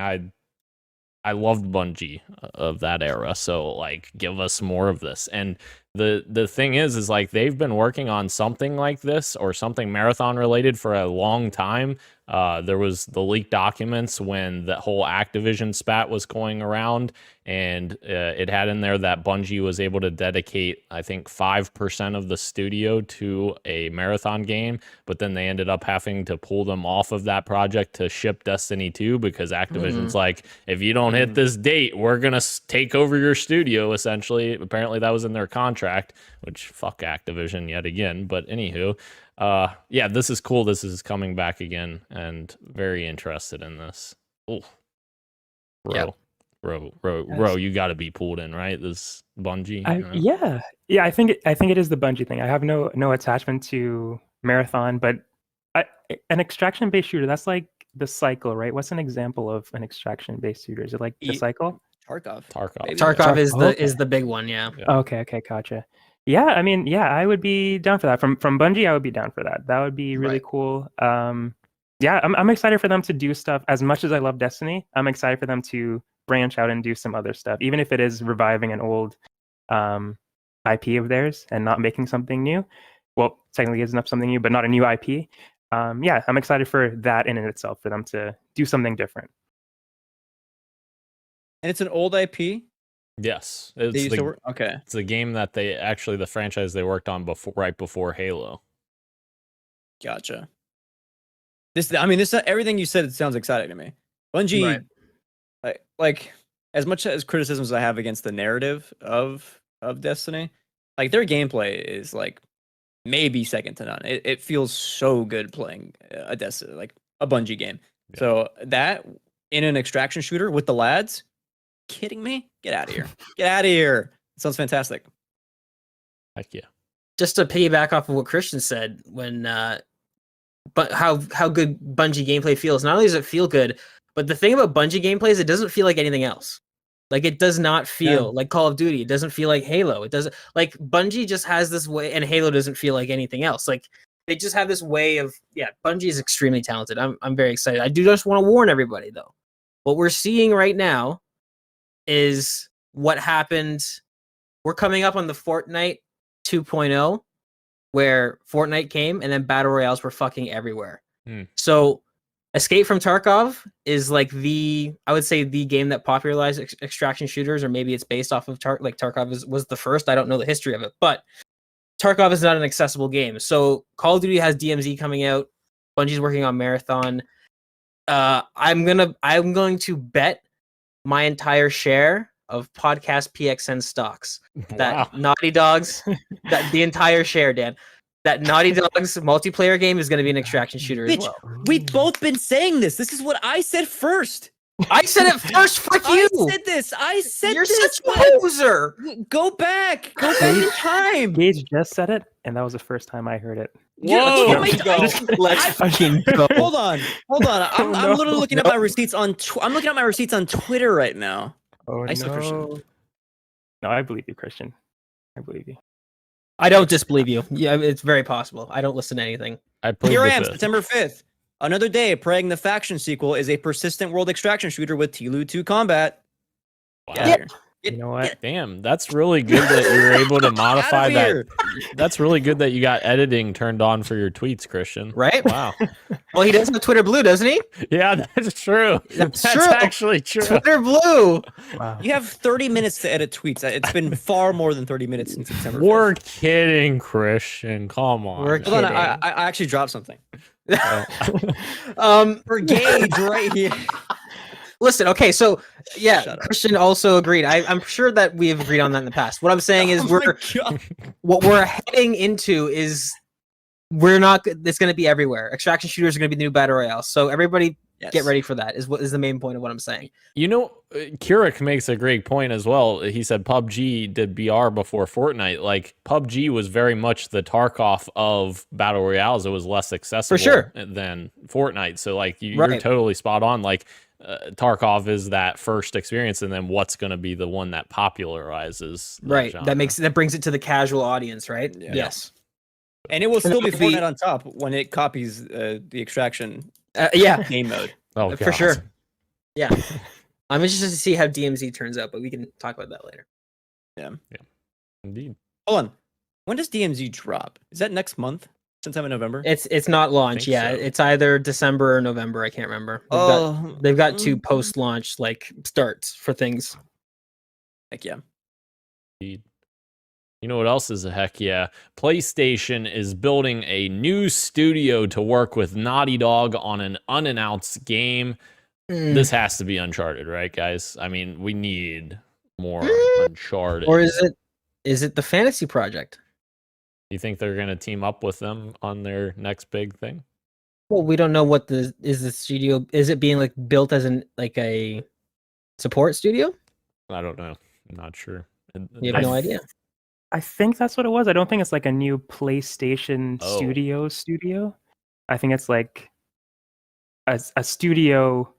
I loved Bungie of that era, so like give us more of this. And the thing is like they've been working on something like this or something Marathon related for a long time. There was the leaked documents when the whole Activision spat was going around, and it had in there that Bungie was able to dedicate, I think, 5% of the studio to a Marathon game, but then they ended up having to pull them off of that project to ship Destiny 2 because Activision's like, if you don't hit this date, we're going to take over your studio, essentially. Apparently that was in their contract, which fuck Activision yet again. But anywho, yeah, this is cool. This is coming back again, and very interested in this. Oh, bro, you got to be pulled in, right? This Bungie.
Yeah. I think it is the Bungie thing. I have no attachment to Marathon, but an extraction based shooter. That's like the Cycle, right? What's an example of an extraction based shooter? Is it like the Cycle?
Tarkov.
Tarkov is the big one. Yeah.
Okay, gotcha. Yeah, I mean, yeah, I would be down for that. From Bungie, I would be down for that. That would be really cool. Yeah, I'm excited for them to do stuff. As much as I love Destiny, I'm excited for them to branch out and do some other stuff, even if it is reviving an old IP of theirs and not making something new. Well, technically, it's not something new, but not a new IP. Yeah, I'm excited for that in itself, for them to do something different.
And it's an old IP.
Yes,
Okay.
It's the game that the franchise they worked on right before Halo.
Gotcha. This everything you said, it sounds exciting to me. Bungie, like as much as criticisms I have against the narrative of Destiny, like their gameplay is like maybe second to none. It feels so good playing a Destiny, like a Bungie game. Yeah. So that in an extraction shooter with the lads. Kidding me? Get out of here. Get out of here. It sounds fantastic.
Heck yeah.
Just to piggyback off of what Christian said, when but how good Bungie gameplay feels. Not only does it feel good, but the thing about Bungie gameplay is it doesn't feel like anything else. Like it does not feel like Call of Duty. It doesn't feel like Halo. It doesn't, like Bungie just has this way, and Halo doesn't feel like anything else. Like they just have this way of, Bungie is extremely talented. I'm very excited. I do just want to warn everybody though. What we're seeing right now is what happened. We're coming up on the Fortnite 2.0, where Fortnite came and then battle royales were fucking everywhere. So Escape from Tarkov is like I would say the game that popularized extraction shooters, or maybe it's based off of Tarkov was the first. I don't know the history of it, but Tarkov is not an accessible game. So Call of Duty has DMZ coming out. Bungie's working on Marathon. I'm going to bet my entire share of Podcast PXN stocks that Naughty Dogs, that the entire share, Dan, that Naughty Dogs multiplayer game is going to be an extraction shooter as well.
We've both been saying this. This is what I said first.
I said it first. Fuck you.
I said this. I said
You're
this.
such a poser.
Go back. Go back in time.
Gage just said it, and that was the first time I heard it.
Whoa.
Let's fucking go.
Hold on. I'm literally looking at my receipts on. I'm looking at my receipts on Twitter right now.
Oh
I said Christian.
No, I believe you, Christian. I believe you.
I don't disbelieve you. Yeah, it's very possible. I don't listen to anything.
Here I am, September 5th. Another day, praying the faction sequel is a persistent world extraction shooter with TLU 2 combat.
Wow.
Yeah.
You know what?
Damn, that's really good that you were able to modify that. That's really good that you got editing turned on for your tweets, Christian.
Right?
Wow.
Well, he does have Twitter Blue, doesn't he?
Yeah, that's true.
That's
That's
true.
actually true.
Twitter Blue.
Wow.
You have 30 minutes to edit tweets. It's been far more than 30 minutes since September 5th.
We're kidding, Christian. Come on.
We're
Hold on,
kidding.
I actually dropped something.
For
Gage right here.
Listen, okay, so yeah,
Shut up.
Christian also agreed. I'm sure that we have agreed on that in the past. What I'm saying is
Oh my God.
what we're heading into is it's going to be everywhere. Extraction shooters are going to be the new battle royale. So everybody get ready for that. Is what is the main point of what I'm saying.
You know, Keurig makes a great point as well. He said PUBG did BR before Fortnite. Like, PUBG was very much the Tarkov of battle royales. It was less accessible than Fortnite. So, like, you're totally spot on. Like, Tarkov is that first experience, and then what's going to be the one that popularizes the genre.
That brings it to the casual audience, right?
Yeah.
Yes.
And it will still be Fortnite on top when it copies the extraction game mode.
Oh,
for sure. Yeah. I'm interested to see how DMZ turns out, but we can talk about that later.
Yeah.
Indeed.
Hold on. When does DMZ drop? Is that next month? Sometime in November?
It's not launch. Yeah,
so.
It's either December or November. I can't remember. They've got two post-launch starts for things.
Heck yeah.
Indeed. You know what else is a heck yeah? PlayStation is building a new studio to work with Naughty Dog on an unannounced game. This has to be Uncharted, right, guys? I mean, we need more Uncharted.
Or is it the Fantasy Project?
You think they're going to team up with them on their next big thing?
Well, we don't know what the studio is. It being built as a support studio?
I don't know. I'm not sure.
You have no idea.
I think that's what it was. I don't think it's like a new PlayStation studio. I think it's like a studio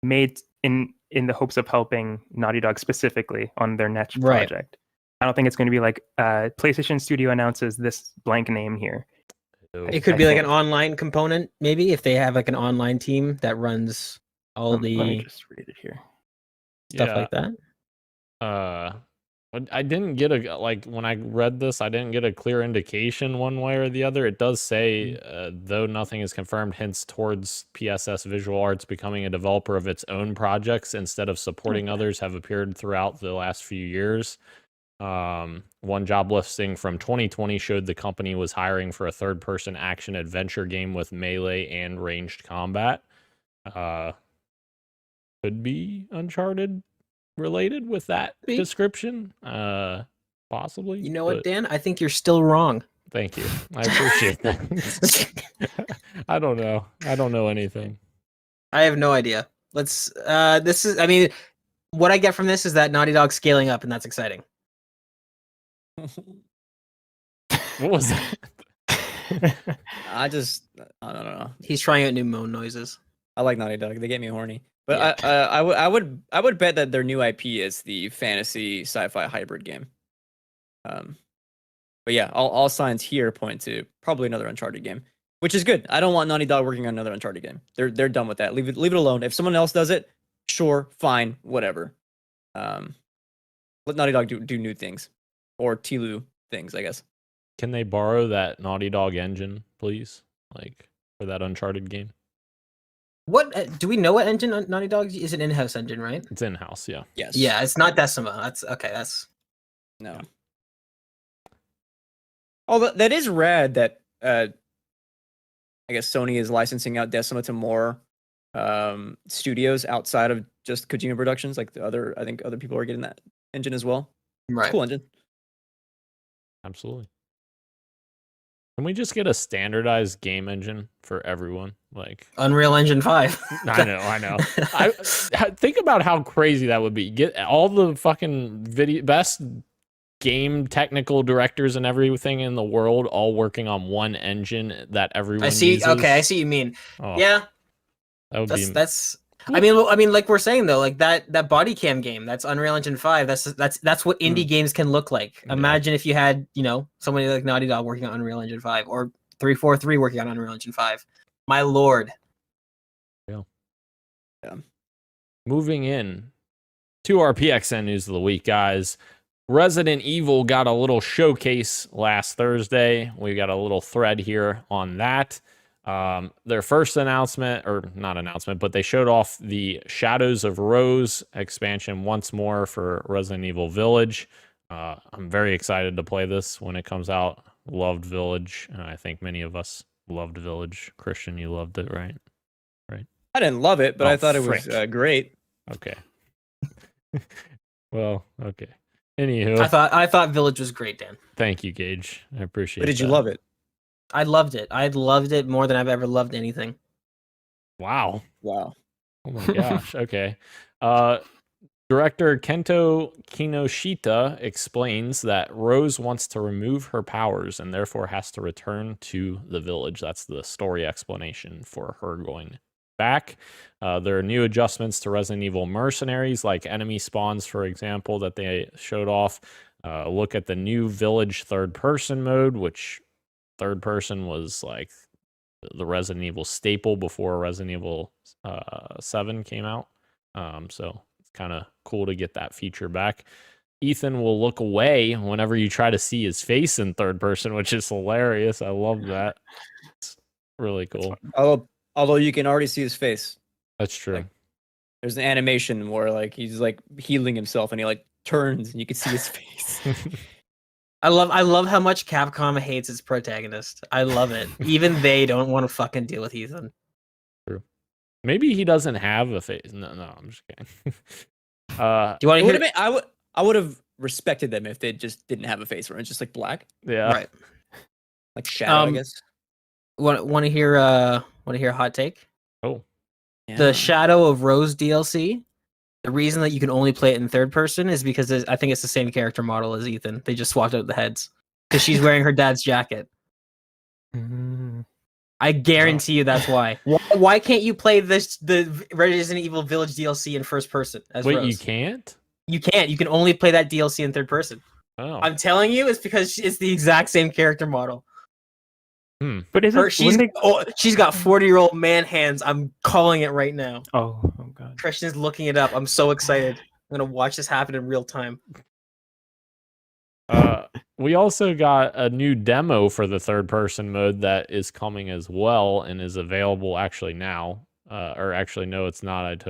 made in the hopes of helping Naughty Dog specifically on their next project. I don't think it's going to be like PlayStation Studio announces this blank name here.
It could be like an online component, maybe, if they have like an online team that runs all
Let
the
me just read it here.
stuff like that.
I didn't get when I read this, I didn't get a clear indication one way or the other. It does say, though nothing is confirmed, hints towards PSS Visual Arts becoming a developer of its own projects instead of supporting others have appeared throughout the last few years. One job listing from 2020 showed the company was hiring for a third-person action adventure game with melee and ranged combat. Could be Uncharted related with that description, possibly.
You know what, Dan? I think you're still wrong.
Thank you. I appreciate that. I don't know anything.
I have no idea. What I get from this is that Naughty Dog's scaling up, and that's exciting.
What was that?
I don't know.
He's trying out new moan noises.
I like Naughty Dog. They get me horny. But I would bet that their new IP is the fantasy sci-fi hybrid game. But yeah, all signs here point to probably another Uncharted game, which is good. I don't want Naughty Dog working on another Uncharted game. They're done with that. Leave it alone. If someone else does it, sure, fine, whatever. Let Naughty Dog do new things, or TLU things, I guess.
Can they borrow that Naughty Dog engine, please? For that Uncharted game?
What do we know? What engine Naughty Dog is? An in-house engine, right?
It's in house. Yeah.
Yes.
Yeah, it's not Decima. That's okay. That's
No. Although that is rad that I guess Sony is licensing out Decima to more studios outside of just Kojima Productions. Like I think other people are getting that engine as well. It's a
right.
cool engine.
Absolutely. Can we just get a standardized game engine for everyone? Like
Unreal Engine 5.
I know. I think about how crazy that would be. Get all the fucking best game technical directors and everything in the world all working on one engine that everyone
I see.
uses.
Okay, I see what you mean.
Oh,
Yeah,
that would be
that's. I mean, like we're saying though, like that body cam game, that's Unreal Engine 5. That's what indie games can look like.
Yeah.
Imagine if you had, somebody like Naughty Dog working on Unreal Engine 5 or 343 working on Unreal Engine 5. My lord.
Yeah.
Yeah.
Moving in to our PXN news of the week, guys. Resident Evil got a little showcase last Thursday. We got a little thread here on that. Their first announcement, or not announcement, but they showed off the Shadows of Rose expansion once more for Resident Evil Village. I'm very excited to play this when it comes out. Loved Village. I think many of us loved Village. Christian, you loved it, right?
I didn't love it, but
Oh,
I thought it was
frick.
great.
Okay. Well, okay. Anywho,
I thought Village was great, Dan.
thank you, Gage. I appreciate it.
But did you love it?
I loved it. I loved it more than I've ever loved anything.
Wow.
Wow.
Oh my gosh. Okay. Director Kento Kinoshita explains that Rose wants to remove her powers and therefore has to return to the village. That's the story explanation for her going back. There are new adjustments to Resident Evil Mercenaries, like enemy spawns, for example, that they showed off. Look at the new village third-person mode, which third-person was like the Resident Evil staple before Resident Evil 7 came out. So it's kind of cool to get that feature back. Ethan will look away whenever you try to see his face in third person, which is hilarious. I love that. It's really cool.
Although you can already see his face.
That's true.
Like, there's an animation where like he's like healing himself and he like turns and you can see his face.
I love how much Capcom hates its protagonist. I love it. Even they don't want to fucking deal with Ethan.
True. Maybe he doesn't have a face. No, I'm just kidding.
Do you want to hear?
I would have respected them if they just didn't have a face where it's just like black.
Yeah.
Right.
Like shadow, I guess.
Want to hear a hot take?
Oh.
Yeah.
The Shadow of Rose DLC. The reason that you can only play it in third person is because I think it's the same character model as Ethan. They just swapped out the heads because she's wearing her dad's jacket. I guarantee you that's why. Why can't you play the Resident Evil Village DLC in first person as
Wait,
Rose?
you can't?
You can't. You can only play that DLC in third person.
Oh.
I'm telling you, it's because it's the exact same character model.
But is it?
She's got 40-year-old man hands. I'm calling it right now.
Oh god.
Christian's looking it up. I'm so excited. I'm gonna watch this happen in real time.
We also got a new demo for the third person mode that is coming as well and is available actually now. Or actually, no, it's not.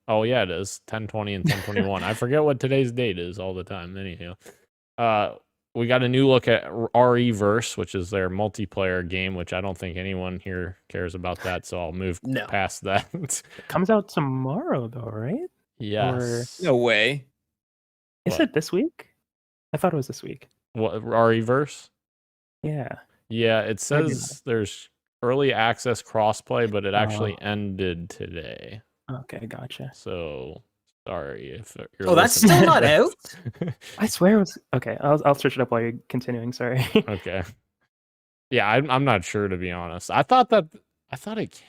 Oh yeah, it is 10/20 and 10/21. I forget what today's date is all the time. Anyhow, we got a new look at RE-Verse, which is their multiplayer game, which I don't think anyone here cares about that, so I'll move past that.
It comes out tomorrow, though, right?
Yes.
No way.
Is it this week? I thought it was this week.
What, RE-Verse?
Yeah.
Yeah, it says there's early access crossplay, but it actually ended today.
Okay, gotcha.
So sorry if you're
that's still not out?
I swear it was. Okay, I'll search it up while you're continuing. Sorry.
Okay. Yeah, I'm not sure, to be honest. I thought it.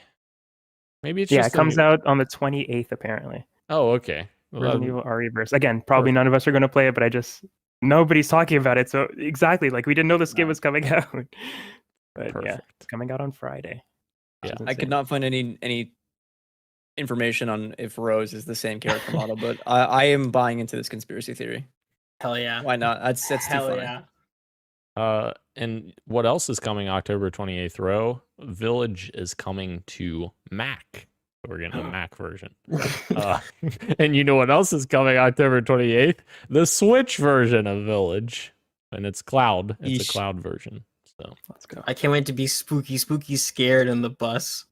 Maybe it's just
it comes out on the 28th apparently.
Oh, okay.
Resident Evil RE-Verse. Again, probably none of us are going to play it, but nobody's talking about it. So exactly, like we didn't know this game was coming out. But yeah, it's coming out on Friday.
Yeah,
I could not find any information on if Rose is the same character model, but I am buying into this conspiracy theory.
Hell yeah.
Why not? That's too
Hell
funny.
yeah.
And what else is coming October 28th, Ro? Village is coming to Mac. We're getting a Mac version. And you know what else is coming October 28th? The Switch version of Village. And it's cloud. It's a cloud version. So
Let's go.
I can't wait to be spooky scared in the bus.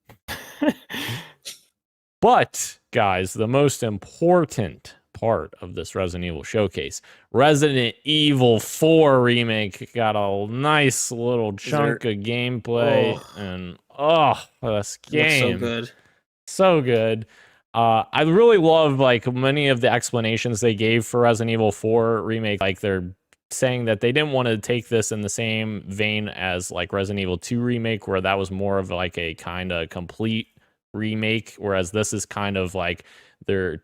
But, guys, the most important part of this Resident Evil showcase, Resident Evil 4 remake got a nice little chunk of gameplay, and this game
looks so good.
So good. I really love like many of the explanations they gave for Resident Evil 4 remake. Like they're saying that they didn't want to take this in the same vein as like Resident Evil 2 remake, where that was more of like a kind of complete remake, whereas this is kind of like they're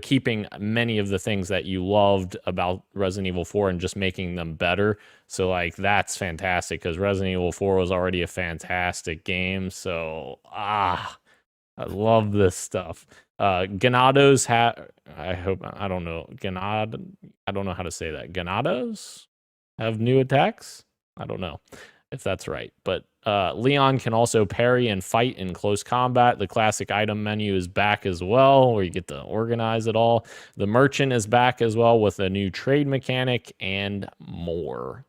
keeping many of the things that you loved about Resident Evil 4 and just making them better. So like that's fantastic because Resident Evil 4 was already a fantastic game. So I love this stuff. Ganados I don't know how to say that. Ganados have new attacks? I don't know if that's right. But Leon can also parry and fight in close combat. The classic item menu is back as well, where you get to organize it all. The merchant is back as well with a new trade mechanic and more.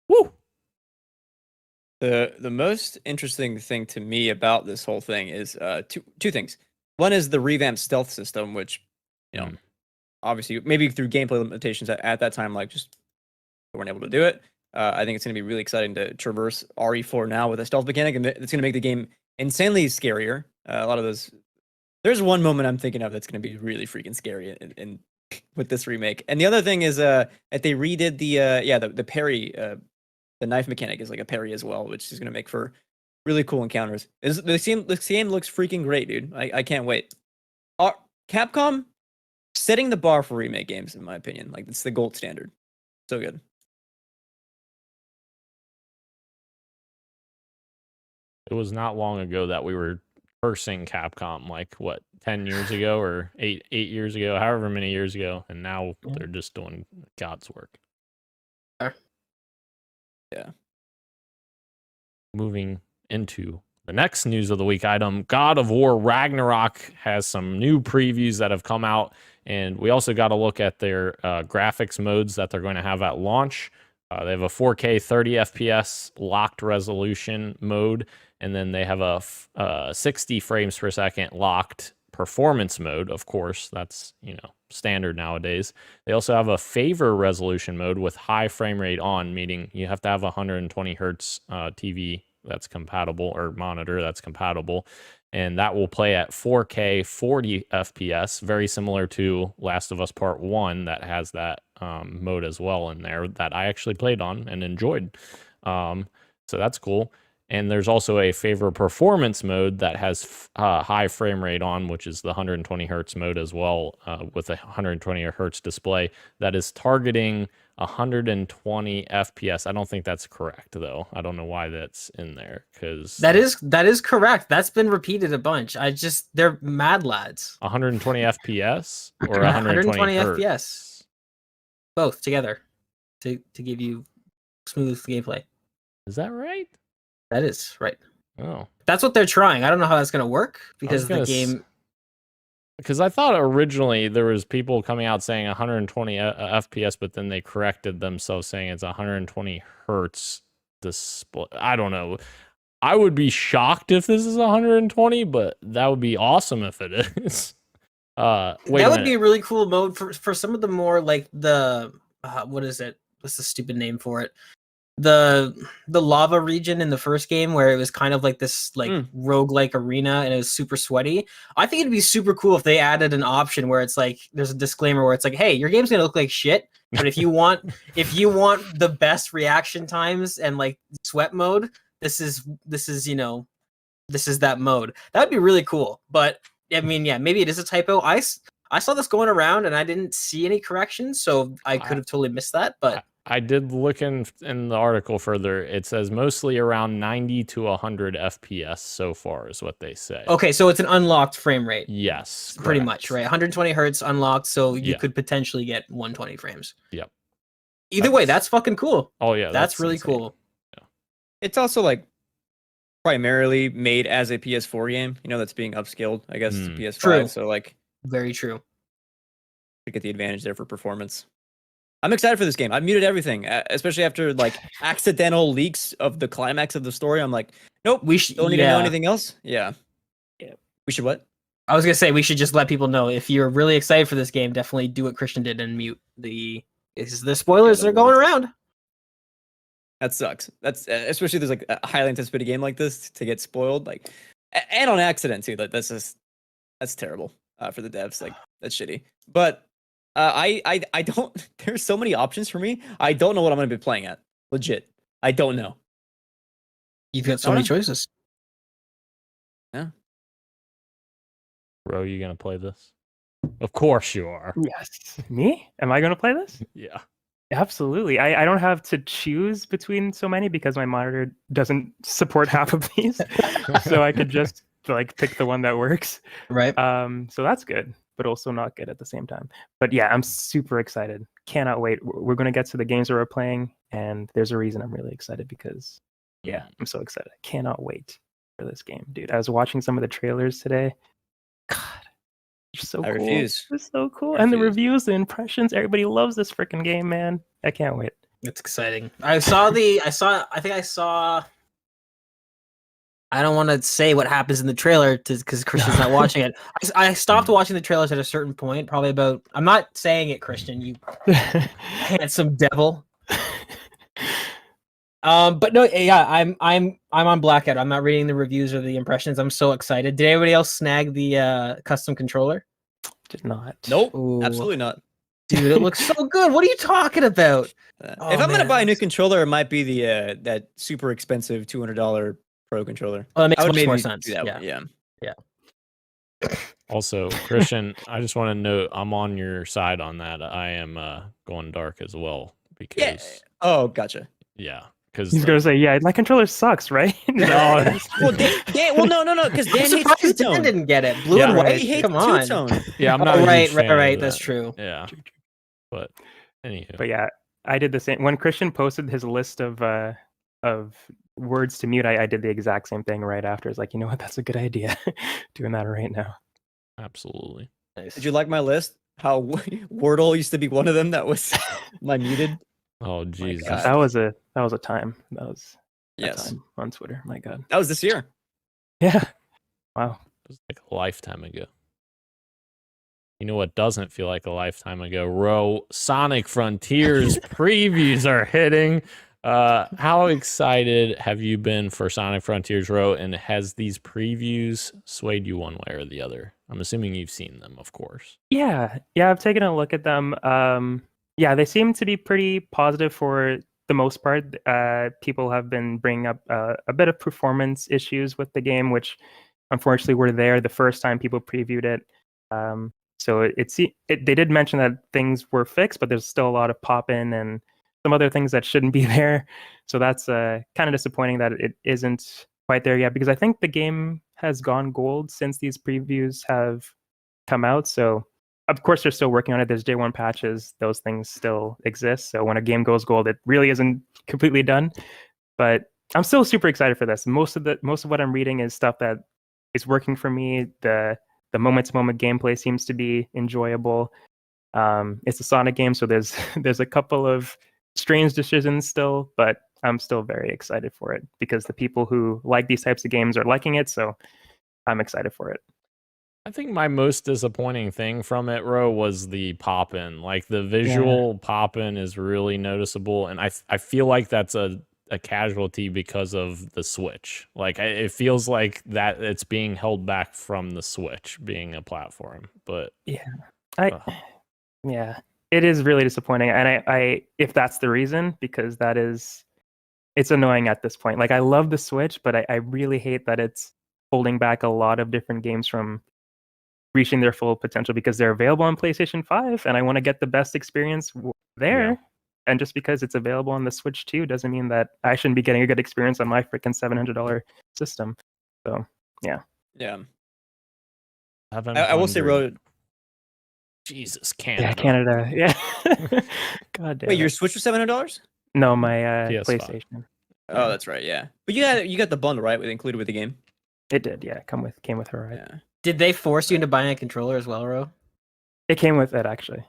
Woo!
The most interesting thing to me about this whole thing is two things. One is the revamped stealth system, which, obviously maybe through gameplay limitations at that time, like just weren't able to do it. I think it's going to be really exciting to traverse RE4 now with a stealth mechanic, and it's going to make the game insanely scarier. A lot of those. There's one moment I'm thinking of that's going to be really freaking scary in with this remake. And the other thing is that they redid the parry. The knife mechanic is like a parry as well, which is going to make for really cool encounters. The game looks freaking great, dude. I can't wait. Capcom setting the bar for remake games, in my opinion. Like it's the gold standard. So good.
It was not long ago that we were cursing Capcom, like what, 10 years ago or 8 years ago, however many years ago, and now they're just doing God's work.
Yeah.
Moving into the next news of the week item, God of War Ragnarok has some new previews that have come out, and we also got to look at their graphics modes that they're going to have at launch. They have a 4K 30 FPS locked resolution mode, and then they have a 60 frames per second locked performance mode. Of course, that's standard nowadays. They also have a favor resolution mode with high frame rate on, meaning you have to have a 120 hertz TV that's compatible, or monitor that's compatible, and that will play at 4K 40 FPS, very similar to Last of Us Part 1 that has that mode as well in there that I actually played on and enjoyed. So that's cool. And there's also a favor performance mode that has high frame rate on, which is the 120 hertz mode as well, with a 120 hertz display that is targeting 120 FPS. I don't think that's correct though. I don't know why that's in there, because
that is correct. That's been repeated a bunch. They're mad lads.
120 FPS or 120
FPS, both together, to give you smooth gameplay.
Is that right?
That is right.
Oh,
that's what they're trying. I don't know how that's going to work because the game.
Because I thought originally there was people coming out saying 120 FPS, but then they corrected themselves saying it's 120 hertz display. I don't know. I would be shocked if this is 120, but that would be awesome if it is.
That would be a really cool mode for some of the more like the what is it? What's the stupid name for it? The lava region in the first game, where it was kind of like this like roguelike arena and it was super sweaty. I think it'd be super cool if they added an option where it's like there's a disclaimer where it's like, hey, your game's gonna look like shit, but if you want the best reaction times and like sweat mode, this is that mode. That would be really cool. But I mean, yeah, maybe it is a typo. I saw this going around and I didn't see any corrections, so I could have totally missed that. But
I did look in the article further. It says mostly around 90 to 100 FPS so far is what they say.
Okay, so it's an unlocked frame rate.
Yes,
pretty much, right? 120 hertz unlocked, so you could potentially get 120 frames.
Yep.
Either way, that's fucking cool.
Oh yeah,
that's really
insane.
cool.
Yeah. It's also like primarily made as a PS4 game. You know, that's being upscaled, I guess, to PS5.
True.
So like,
Very true.
to get the advantage there for performance. I'm excited for this game. I've muted everything, especially after like accidental leaks of the climax of the story. I'm like, nope,
We should.
don't need to know anything else. Yeah. We should what?
I was gonna say we should just let people know if you're really excited for this game, definitely do what Christian did and mute the spoilers are going around.
That sucks. That's especially there's like a highly anticipated game like this to get spoiled, like, and on accident too. Like that's terrible for the devs. Like that's shitty. But I don't. There's so many options for me. I don't know what I'm gonna be playing at. Legit, I don't know.
You've got so many choices.
Yeah.
Bro, you gonna play this? Of course you are.
Yes. Me? Am I going to play this?
Yeah.
Absolutely. I don't have to choose between so many because my monitor doesn't support half of these. So I could just like pick the one that works.
Right.
So that's good, but also not good at the same time. But yeah, I'm super excited. Cannot wait. We're going to get to the games that we're playing, and there's a reason I'm really excited because yeah, I'm so excited. I cannot wait for this game, dude. I was watching some of the trailers today. God, they're so cool.
Refuse.
It's so cool.
I
And the
refuse.
reviews, the impressions, everybody loves this freaking game, man. I can't wait.
It's exciting. I think I saw. I don't want to say what happens in the trailer because Christian's not watching it. I stopped watching the trailers at a certain point, probably about. I'm not saying it, Christian. You handsome devil. But no, yeah, I'm on blackout. I'm not reading the reviews or the impressions. I'm so excited. Did anybody else snag the custom controller?
Did not.
Nope.
Ooh.
Absolutely not.
Dude, it looks so good. What are you talking about? Oh,
if I'm gonna
man,
buy a new
that's-
controller, it might be the that super expensive $200 Pro controller.
Oh, that makes
I would
much more
maybe
sense.
do that
Yeah.
one, yeah.
Also, Christian, I just want to note I'm on your side on that. I am going dark as well because
Yeah. Oh, gotcha.
yeah, because
He's gonna say, yeah, my controller sucks, right?
No.
Well, no, because
I'm
Dan hates
surprised Dan
two-tone.
didn't get it. Blue
Yeah,
and
right.
white.
He hates
Come on.
two-tone.
yeah, I'm not
Oh,
a
right,
huge fan of
right. That's
that.
true.
Yeah, but anywho,
But yeah, I did the same. When Christian posted his list of words to mute, I did the exact same thing right after. It's like, you know what? That's a good idea. Doing that right now.
absolutely.
Did you like my list? How Wordle used to be one of them that was my muted.
Oh Jesus,
God.
That was a time. That was a
Yes,
time on Twitter. My God.
that was this year.
Yeah. Wow.
it was like a lifetime ago. You know what doesn't feel like a lifetime ago? Ro, Sonic Frontiers previews are hitting. How excited have you been for Sonic Frontiers, Ro? And has these previews swayed you one way or the other? I'm assuming you've seen them, of course.
Yeah. I've taken a look at them. Yeah, they seem to be pretty positive for the most part. People have been bringing up a bit of performance issues with the game, which unfortunately were there the first time people previewed it. So they did mention that things were fixed, but there's still a lot of pop-in and some other things that shouldn't be there. So that's kind of disappointing that it isn't quite there yet, because I think the game has gone gold since these previews have come out. So of course they're still working on it. There's day one patches. Those things still exist. So when a game goes gold, it really isn't completely done. But I'm still super excited for this. Most of what I'm reading is stuff that is working for me. The moment-to-moment gameplay seems to be enjoyable. It's a Sonic game, so there's a couple of strange decisions still, but I'm still very excited for it because the people who like these types of games are liking it, so I'm excited for it.
I think my most disappointing thing from it, Ro, was the pop-in. Like the visual pop-in is really noticeable, and I feel like that's a casualty because of the Switch. Like it feels like that it's being held back from the Switch being a platform. But
yeah, it is really disappointing, and I if that's the reason, because it's annoying at this point. Like I love the Switch, but I really hate that it's holding back a lot of different games from reaching their full potential because they're available on PlayStation 5, and I want to get the best experience there.
Yeah.
And just because it's available on the Switch too doesn't mean that I shouldn't be getting a good experience on my freaking $700 system. So yeah.
I will say, Ro,
Jesus, Canada.
Yeah, Canada. Yeah. God damn.
wait, your
it.
Switch was $700?
No, my
PS5.
PlayStation.
Oh, that's right. Yeah, but you got the bundle right, included with the game.
It did, yeah. Came with her, right?
Yeah.
Did they force you into buying a controller as well, Ro?
It came with it actually.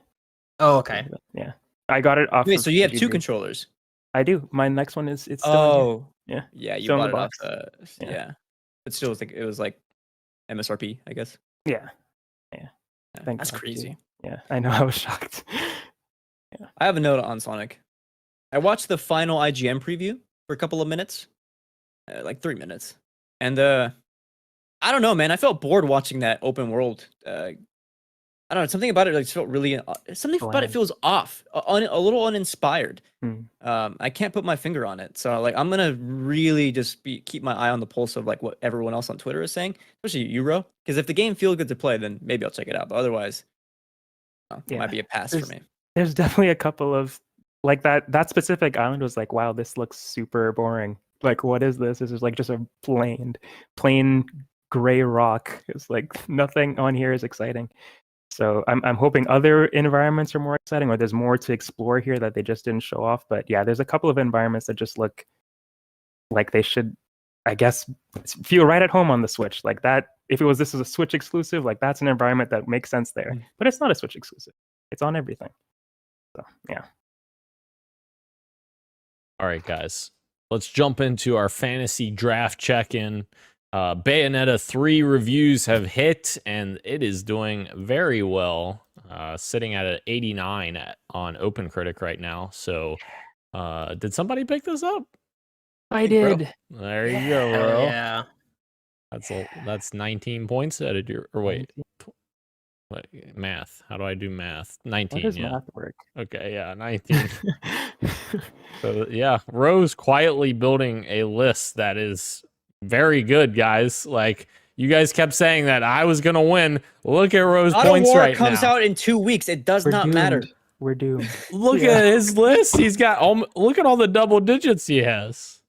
Oh, okay.
Yeah, I got it off.
Wait,
of
so you have 2
PGB.
controllers?
I do. My next one is it's still in here.
Yeah, you
Still in
bought
the
it off.
box.
Yeah.
Yeah.
But still, it was like MSRP, I guess.
Yeah.
Yeah,
Thank
that's
God, too.
crazy.
Yeah, I know. I was shocked.
I have a note on Sonic. I watched the final IGN preview for a couple of minutes, like 3 minutes, and I don't know, man. I felt bored watching that open world. I don't know. Something about it like felt really. Something about it
Bland.
feels off, a little uninspired.
Hmm.
I can't put my finger on it. So like, I'm gonna really just keep my eye on the pulse of like what everyone else on Twitter is saying, especially Euro. Because if the game feels good to play, then maybe I'll check it out. But otherwise, it might be a pass for me.
There's definitely a couple of like that specific island was like, wow, this looks super boring. Like, what is this? This is like just a plain gray rock. It's like nothing on here is exciting. So I'm hoping other environments are more exciting, or there's more to explore here that they just didn't show off. But yeah, there's a couple of environments that just look like they should, I guess, feel right at home on the Switch. Like that, if this is a Switch exclusive, like that's an environment that makes sense there. But it's not a Switch exclusive. It's on everything. So yeah.
All right, guys. Let's jump into our fantasy draft check-in. Bayonetta 3 reviews have hit, and it is doing very well, sitting at an 89 on OpenCritic right now. So, did somebody pick this up?
I did.
There you go, bro.
Yeah.
That's 19 points out of your. Or wait, math. How do I do math? 19.
How does
yeah.
math work?
Okay, yeah, 19. So yeah, Rose quietly building a list that is very good, guys. Like, you guys kept saying that I was gonna win. Look at Rose
God of
points
War
right
comes
now.
out in 2 weeks. It does
We're
not matter.
doomed. We're doomed.
Look
Yeah.
at his list. He's got look at all the double digits he has.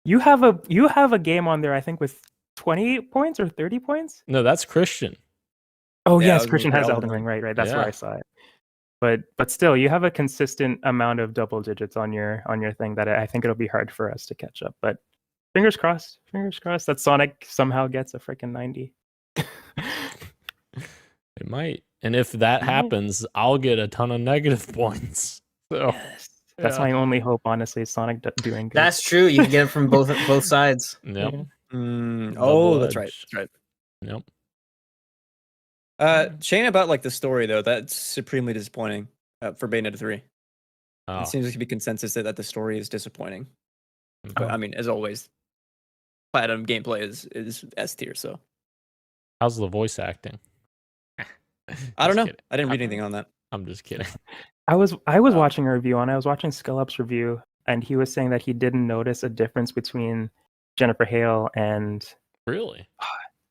You have a game on there, I think, with 20 points or 30 points.
No, that's Christian.
Oh
Yeah, I
yes,
was
Christian
looking
has
at
Elden
Elden
Ring, right? That's where
Yeah.
I saw it. But still, you have a consistent amount of double digits on your thing that I think it'll be hard for us to catch up. But fingers crossed that Sonic somehow gets a freaking 90.
It might. And if that happens, I'll get a ton of negative points. So
Yes. That's
yeah.
my only hope, honestly. Is Sonic doing good.
That's true. You can get it from both sides.
Yep.
Yeah.
Oh, that's right.
edge.
That's right.
Yep.
Shane, about like the story though, that's supremely disappointing for Bayonetta 3.
Oh.
It seems to be consensus that the story is disappointing. But I mean, as always, Platinum gameplay is S tier. So
How's the voice acting?
I don't know.
Kidding.
I didn't read anything on that.
I'm just kidding.
I was watching a review on. I was watching Skullup's review, and he was saying that he didn't notice a difference between Jennifer Hale and
Really?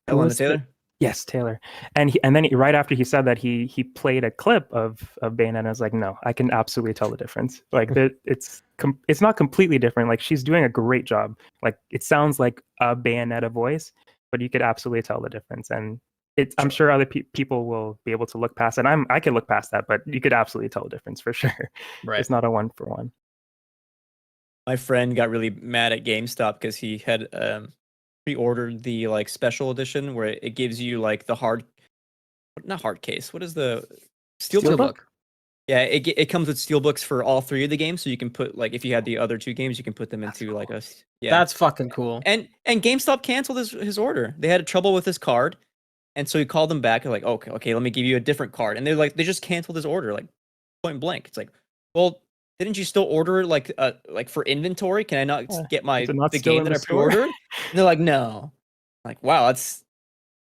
Elena Taylor.
Yes, Taylor. And then right after he said that, he played a clip of Bayonetta. And I was like, no, I can absolutely tell the difference. Like it's not completely different. Like, she's doing a great job. Like, it sounds like a Bayonetta voice, but you could absolutely tell the difference. And I'm sure other people will be able to look past it. I can look past that, but you could absolutely tell the difference for sure.
Right.
It's not a 1-for-1.
My friend got really mad at GameStop because he had pre-ordered the like special edition where it gives you like the not hard case. What is the
Steelbook.
Yeah, it comes with steelbooks for all 3 of the games, so you can put like if you had the other 2 games, you can put them into like a
That's fucking cool.
And GameStop canceled his order. They had trouble with his card, and so he called them back and like, okay, let me give you a different card. And they just canceled his order like point blank. It's like, well, didn't you still order like for inventory? Can I not get the game that I pre-ordered? And they're like, no. I'm like, wow, that's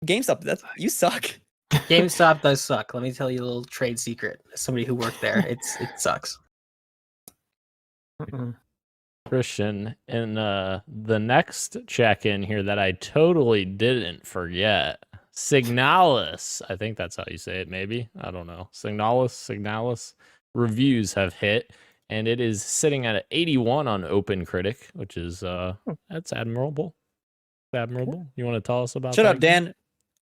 GameStop. You suck.
GameStop does suck. Let me tell you a little trade secret. As somebody who worked there, it sucks.
Christian, and the next check-in here that I totally didn't forget, Signalis, I think that's how you say it, maybe. I don't know. Signalis reviews have hit, and it is sitting at 81 on OpenCritic, which is that's admirable. You want to tell us about
Shut
that
up, Dan.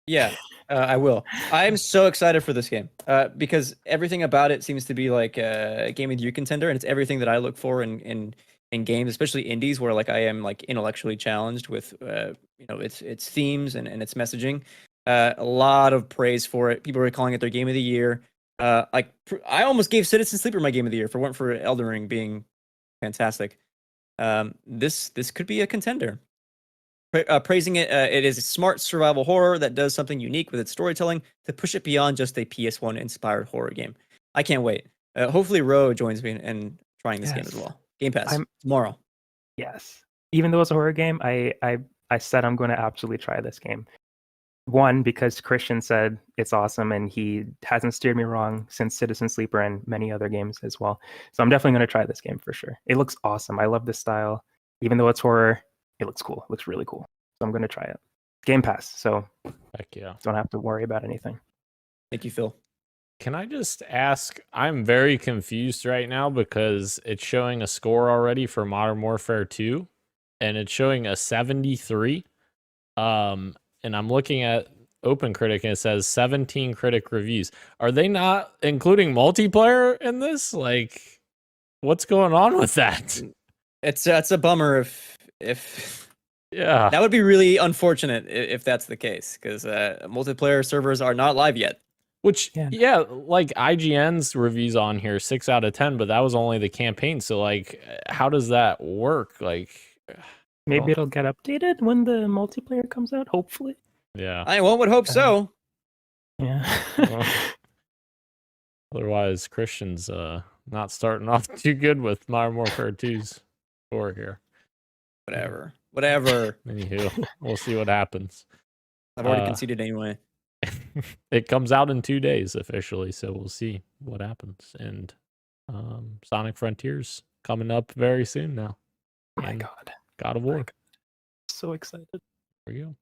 Yeah, I will. I'm so excited for this game because everything about it seems to be like a game of the year contender, and it's everything that I look for in in games, especially indies, where like I am like intellectually challenged with its themes and its messaging. A lot of praise for it. People are calling it their game of the year. I almost gave Citizen Sleeper my game of the year weren't for Elden Ring being fantastic. This could be a contender. Praising it, it is a smart survival horror that does something unique with its storytelling to push it beyond just a PS1 inspired horror game. I can't wait. Hopefully, Ro joins me in trying this game as well. Game Pass tomorrow.
Yes, even though it's a horror game, I said I'm going to absolutely try this game. One, because Christian said it's awesome, and he hasn't steered me wrong since Citizen Sleeper and many other games as well. So I'm definitely going to try this game for sure. It looks awesome. I love the style. Even though it's horror, it looks cool. It looks really cool. So I'm going to try it. Game Pass, so
Heck yeah.
Don't have to worry about anything.
Thank you, Phil.
Can I just ask? I'm very confused right now because it's showing a score already for Modern Warfare 2, and it's showing a 73. And I'm looking at OpenCritic, and it says 17 critic reviews. Are they not including multiplayer in this? Like, what's going on with that?
It's a bummer if
Yeah,
that would be really unfortunate if that's the case, because multiplayer servers are not live yet.
which like IGN's reviews on here 6 out of 10, but that was only the campaign. So like, how does that work? Like,
Maybe it'll get updated when the multiplayer comes out, hopefully.
yeah.
I would hope so.
Yeah.
Well, otherwise, Christian's not starting off too good with Modern Warfare 2's score here.
Whatever.
Anywho, we'll see what happens.
I've already conceded anyway.
It comes out in 2 days officially, so we'll see what happens. And Sonic Frontiers coming up very soon now.
Oh my
And
God.
God of War.
So excited.
There we go.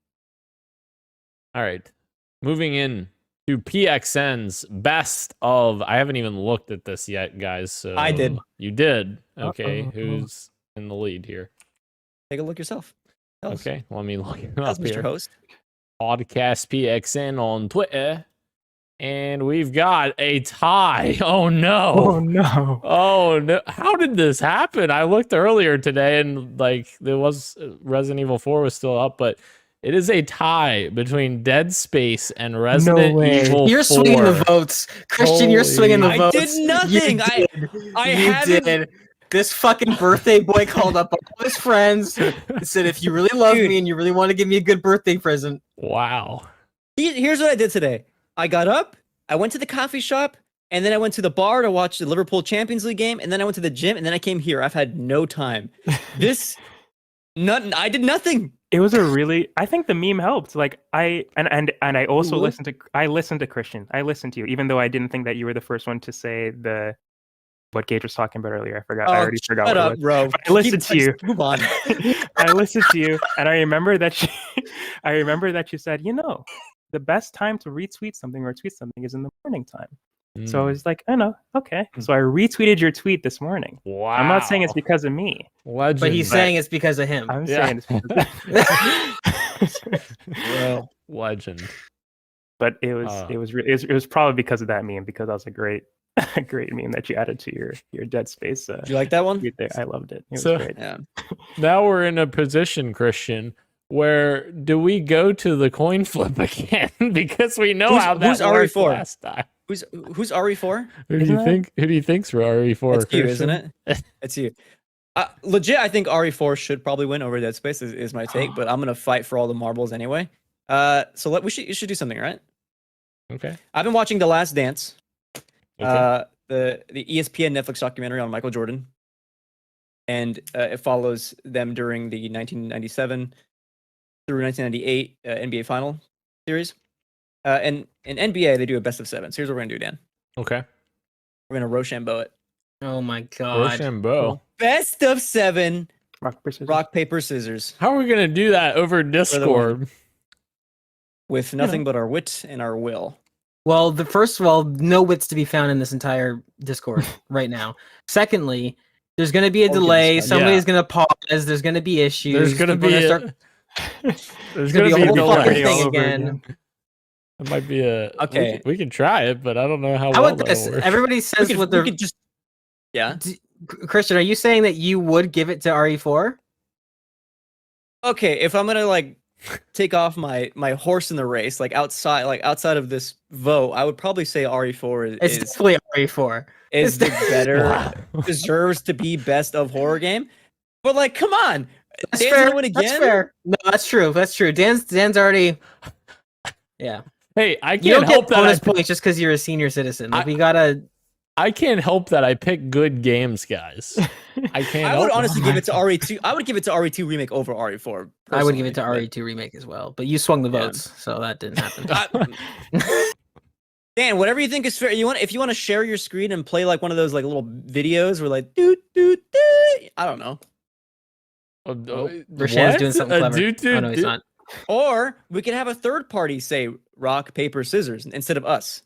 All right. Moving in to PXN's best of. I haven't even looked at this yet, guys. So
I did.
You did. Okay.
Uh-oh.
Who's in the lead here?
Take a look yourself. Tell us.
Okay. Let me look it
Tell
up
us, Mr.
here.
Host.
Podcast PXN on Twitter. And we've got a tie. Oh no.
Oh no.
Oh no. How did this happen? I looked earlier today and like there was Resident Evil 4 was still up, but it is a tie between Dead Space and Resident
way.
Evil
You're
4.
swinging the votes, Christian. You're swinging the
Holy-
votes.
I did nothing. I
You
haven't.
did. This fucking birthday boy called up all his friends and said, "If you really love
Dude.
me and you really want to give me a good birthday present."
Wow.
Here's what I did today. I got up, I went to the coffee shop, and then I went to the bar to watch the Liverpool Champions League game, and then I went to the gym, and then I came here. I've had no time. I did nothing.
It was a really. I think the meme helped. Like I also
Cool.
listened to Christian. I listened to you, even though I didn't think that you were the first one to say what Gage was talking about earlier. I forgot. I already forgot
Shut
what
up,
it was.
bro.
I listened to you.
Move on.
I listened to you, and I remember that you said, the best time to retweet something or tweet something is in the morning time. So I was like, I know, okay. So I retweeted your tweet this morning.
Wow.
I'm not saying it's because of me.
Legend.
But he's saying it's because of him.
I'm
Yeah.
saying it's because
Bro.
Legend.
but it was probably because of that meme, because that was a great meme that you added to your Dead Space.
Did you like that one?
tweet there. I loved it. It was
So-
great.
Yeah.
Now we're in a position, Christian, where do we go to the coin flip again? Because we know how that
who's
worked
RE4?
last time.
Who's RE4?
Who do you think? Who do you think's for RE4?
It's you,
Christian?
isn't it? It's you. Legit, I think RE4 should probably win over Dead Space. Is my take, but I'm gonna fight for all the marbles anyway. So you should do something, right?
Okay.
I've been watching The Last Dance,
Okay.
the ESPN Netflix documentary on Michael Jordan, and it follows them during the 1997 through 1998 NBA Final series. And in NBA, they do a best of 7. So here's what we're gonna do, Dan.
Okay.
We're gonna Rochambeau it.
Oh my god.
Rochambeau.
Best of 7.
Rock, paper, scissors.
Rock, paper, scissors.
How are we gonna do that over Discord?
With nothing but our wit and our will.
Well, first of all, no wits to be found in this entire Discord right now. Secondly, there's going to be a
All good
delay.
stuff.
Somebody's going to pause. There's going to be issues.
There's gonna
People
be
are
a,
gonna
there's
gonna
gonna
be
be
a
a
whole fucking
delay.
thing
all over
again.
It might be a
Okay.
We can try it, but I don't know how
How
well
about
that'll
this?
work.
Everybody says what
we
they're.
could just. Yeah.
Christian, are you saying that you would give it to RE4?
Okay, if I'm gonna like take off my horse in the race, like outside of this vote, I would probably say RE4
It's definitely RE4.
is the better
Wow.
deserves to be best of horror game. But like, come on,
That's
Dan's
fair.
gonna win again.
That's fair. No, that's true. That's true. Dan's already. Yeah.
Hey, I
You
can't
don't
help
get
that
bonus points just because you're a senior citizen. Like, we gotta.
I can't help that I pick good games, guys. I can't.
I would
help
honestly
it.
give it to RE2. I would give it to RE2 remake over RE4.
I would give it to
personally,
RE2 remake as well, but you swung the
Yeah.
votes, so that didn't happen.
but- Dan, whatever you think is fair. If you want to share your screen and play like one of those like little videos where like doot doot doot. I don't know.
Rashan's doing something clever. Oh no, he's not.
Or we could have a third party say rock paper scissors instead of us.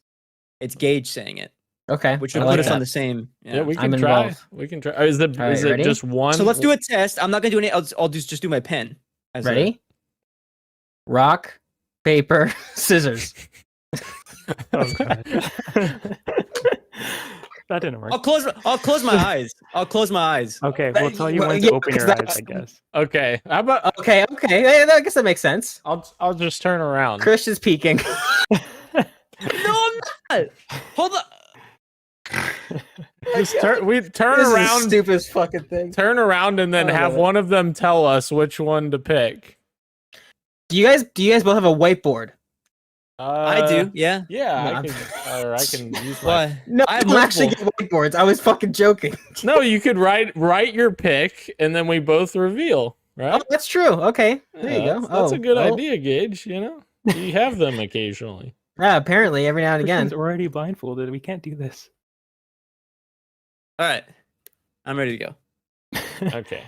It's Gage saying it,
Okay,
which
I
would
like
put us
that.
on the same.
Yeah, we
I'm
can try.
involved.
We can try. Is
right,
it
ready?
just one?
So let's do a test. I'm not gonna do any. I'll just do my pen. As
Ready? Rock, paper, scissors.
Oh, God. That didn't work.
I'll close my eyes. I'll close my eyes.
Okay, we'll tell you
Well,
when
yeah,
to open your
'cause
eyes,
that's-
I guess.
Okay. How about
Okay. Yeah, I guess that makes sense.
I'll just turn around.
Chris is peeking.
No, I'm not. Hold on.
Just turn
This is the
around.
stupidest fucking thing.
Turn around and then
Oh,
have
no.
one of them tell us which one to pick.
Do you guys both have a whiteboard?
I do. Yeah.
Yeah,
No,
I can use my.
Why?
No,
I
I
have
don't actually
multiple.
get whiteboards. I was fucking joking.
No, you could write your pick and then we both reveal, right?
Oh, that's true. Okay, there you
Yeah,
go.
That's a good
well,
idea, Gage. You know, you have them occasionally.
Yeah, apparently every now and again.
Christian's already blindfolded. We can't do this.
All right. I'm ready to go.
Okay,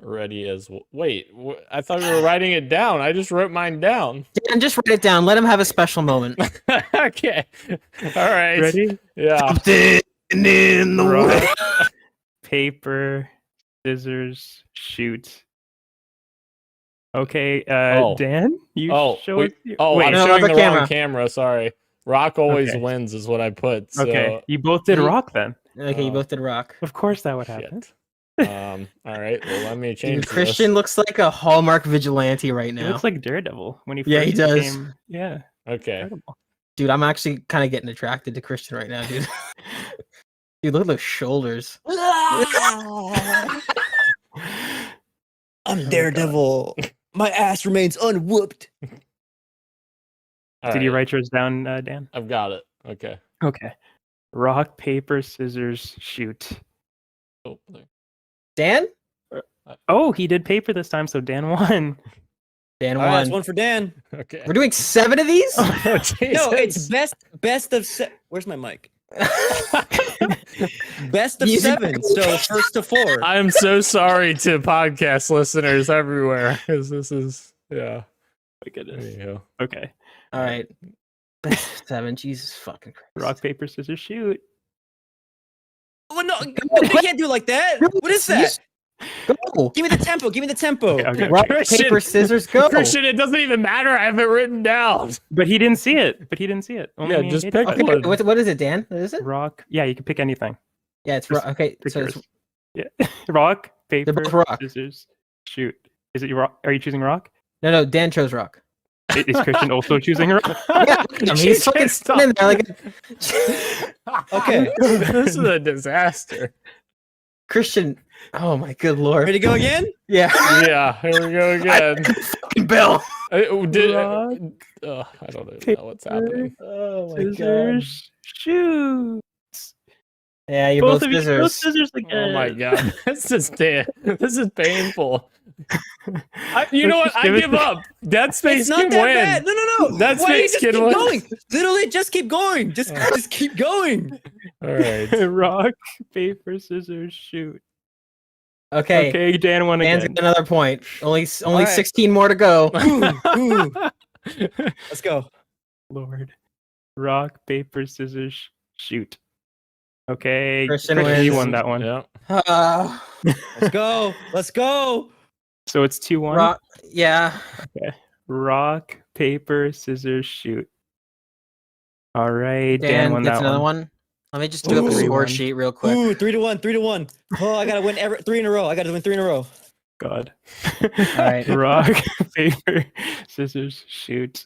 ready as wait. I thought we were writing it down. I just wrote mine down.
Dan, just write it down. Let him have a special moment.
Okay, all right.
Ready?
Yeah.
In the
Rock, paper, scissors, shoot. Okay,
Oh.
Dan, you show
wait.
us. Your...
Oh,
wait.
I'm
no,
showing
other
the wrong
camera.
camera. Sorry. Rock always
Okay.
wins, is what I put. So,
Okay, you both did
You-
rock then.
Okay, you both did rock.
Of course, that would happen.
shit. All right. Well, let me change.
Dude, Christian looks like a Hallmark vigilante right
He
now.
looks like Daredevil when he first
Yeah, he does.
became. Yeah,
This. Okay.
incredible.
Dude, I'm actually kind of getting attracted to Christian right now, dude. Dude, look at those shoulders.
I'm Daredevil. My ass remains unwhooped.
All
Did you
right,
write yours down, Dan?
I've got it. Okay.
Okay. Rock, paper, scissors, shoot.
Oh, there.
Dan?
Oh, he did paper this time, so Dan won.
Dan
All right, that's
won.
one for Dan.
Okay.
We're doing 7 of these?
Oh,
No,
Jesus.
it's best of where's my mic? Best of
Use it.
7. So first to 4.
I'm so sorry to podcast listeners everywhere, because this is
My
yeah. There
goodness.
you go.
Okay.
All right. Best of 7. Jesus fucking Christ.
Rock, paper, scissors, shoot.
Oh, no, we can't do it like that. What is that?
Go.
Give me the tempo. Give me the tempo.
Okay, okay.
Rock,
Christian-
paper, scissors, go.
Christian, it doesn't even matter. I have it written down.
But he didn't see it. Only
Yeah,
me and
just
Gage
pick
saw
Okay,
it.
one.
what is it, Dan? What is it?
Rock. Yeah, you can pick anything.
Yeah, it's
Just
rock. Okay,
Pick
so
yours.
it's,
Yeah. Rock, paper,
both rock.
scissors, shoot. Is it rock? Are you choosing rock?
no, Dan chose rock.
Is Christian also choosing rock?
Yeah, look at him. He's fucking standing there like
Okay.
This is a disaster.
Christian. Oh my good lord.
Ready to go again?
Yeah.
Yeah, here we go again.
Fucking Bill.
I don't
Rock,
even know what's happening.
Oh
Scissors, shoot.
Yeah, you're
Both
both
of you
scissors.
scissors again.
Oh my god, this is painful. You know what? I
Give it-
give up. Dead Space
It's not
can
that
win.
bad. No.
Dead
Why don't you
Space
just
can
keep
win.
going? Literally, just keep going. Just keep going.
All right.
Rock, paper, scissors, shoot.
Okay.
Okay, Dan won
Dan's
again.
got another point. Only
right.
16 more to go.
Ooh. Let's go.
Lord. Rock, paper, scissors, shoot. Okay,
Christian
Christian, you
wins.
won that one.
Yeah.
Let's go. Let's go.
So it's 2-1.
Rock. Yeah.
Rock, paper, scissors, shoot. All right, Dan,
Dan
won
gets
that
another
one.
one. Let me just do up a score
3-1.
sheet real quick.
Ooh, 3-1, 3-1. Oh, I gotta win three in a row. I gotta win 3 in a row.
God.
All right.
Rock, paper, scissors, shoot.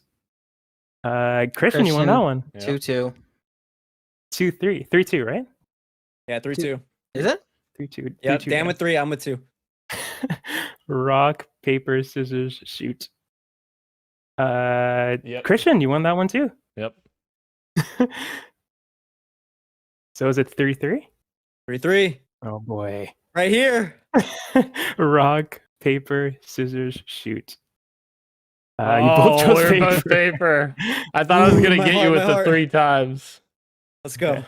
Christian, you won that one.
Yeah.
2-2.
2-3. 3-2, right?
Yeah, 3-2.
Is it?
3-2.
Yeah,
3-2,
Dan
Dan.
with 3, I'm with 2.
Rock, paper, scissors, shoot.
Yep.
Christian, you won that one too.
Yep.
So is it 3-3?
3-3.
Oh boy.
Right here.
Rock, paper, scissors, shoot. You
Oh,
both chose
we're
paper.
both paper. I thought I was
Ooh,
gonna
my
get
heart,
you with
my
the
heart.
3 times.
Let's go.
Okay.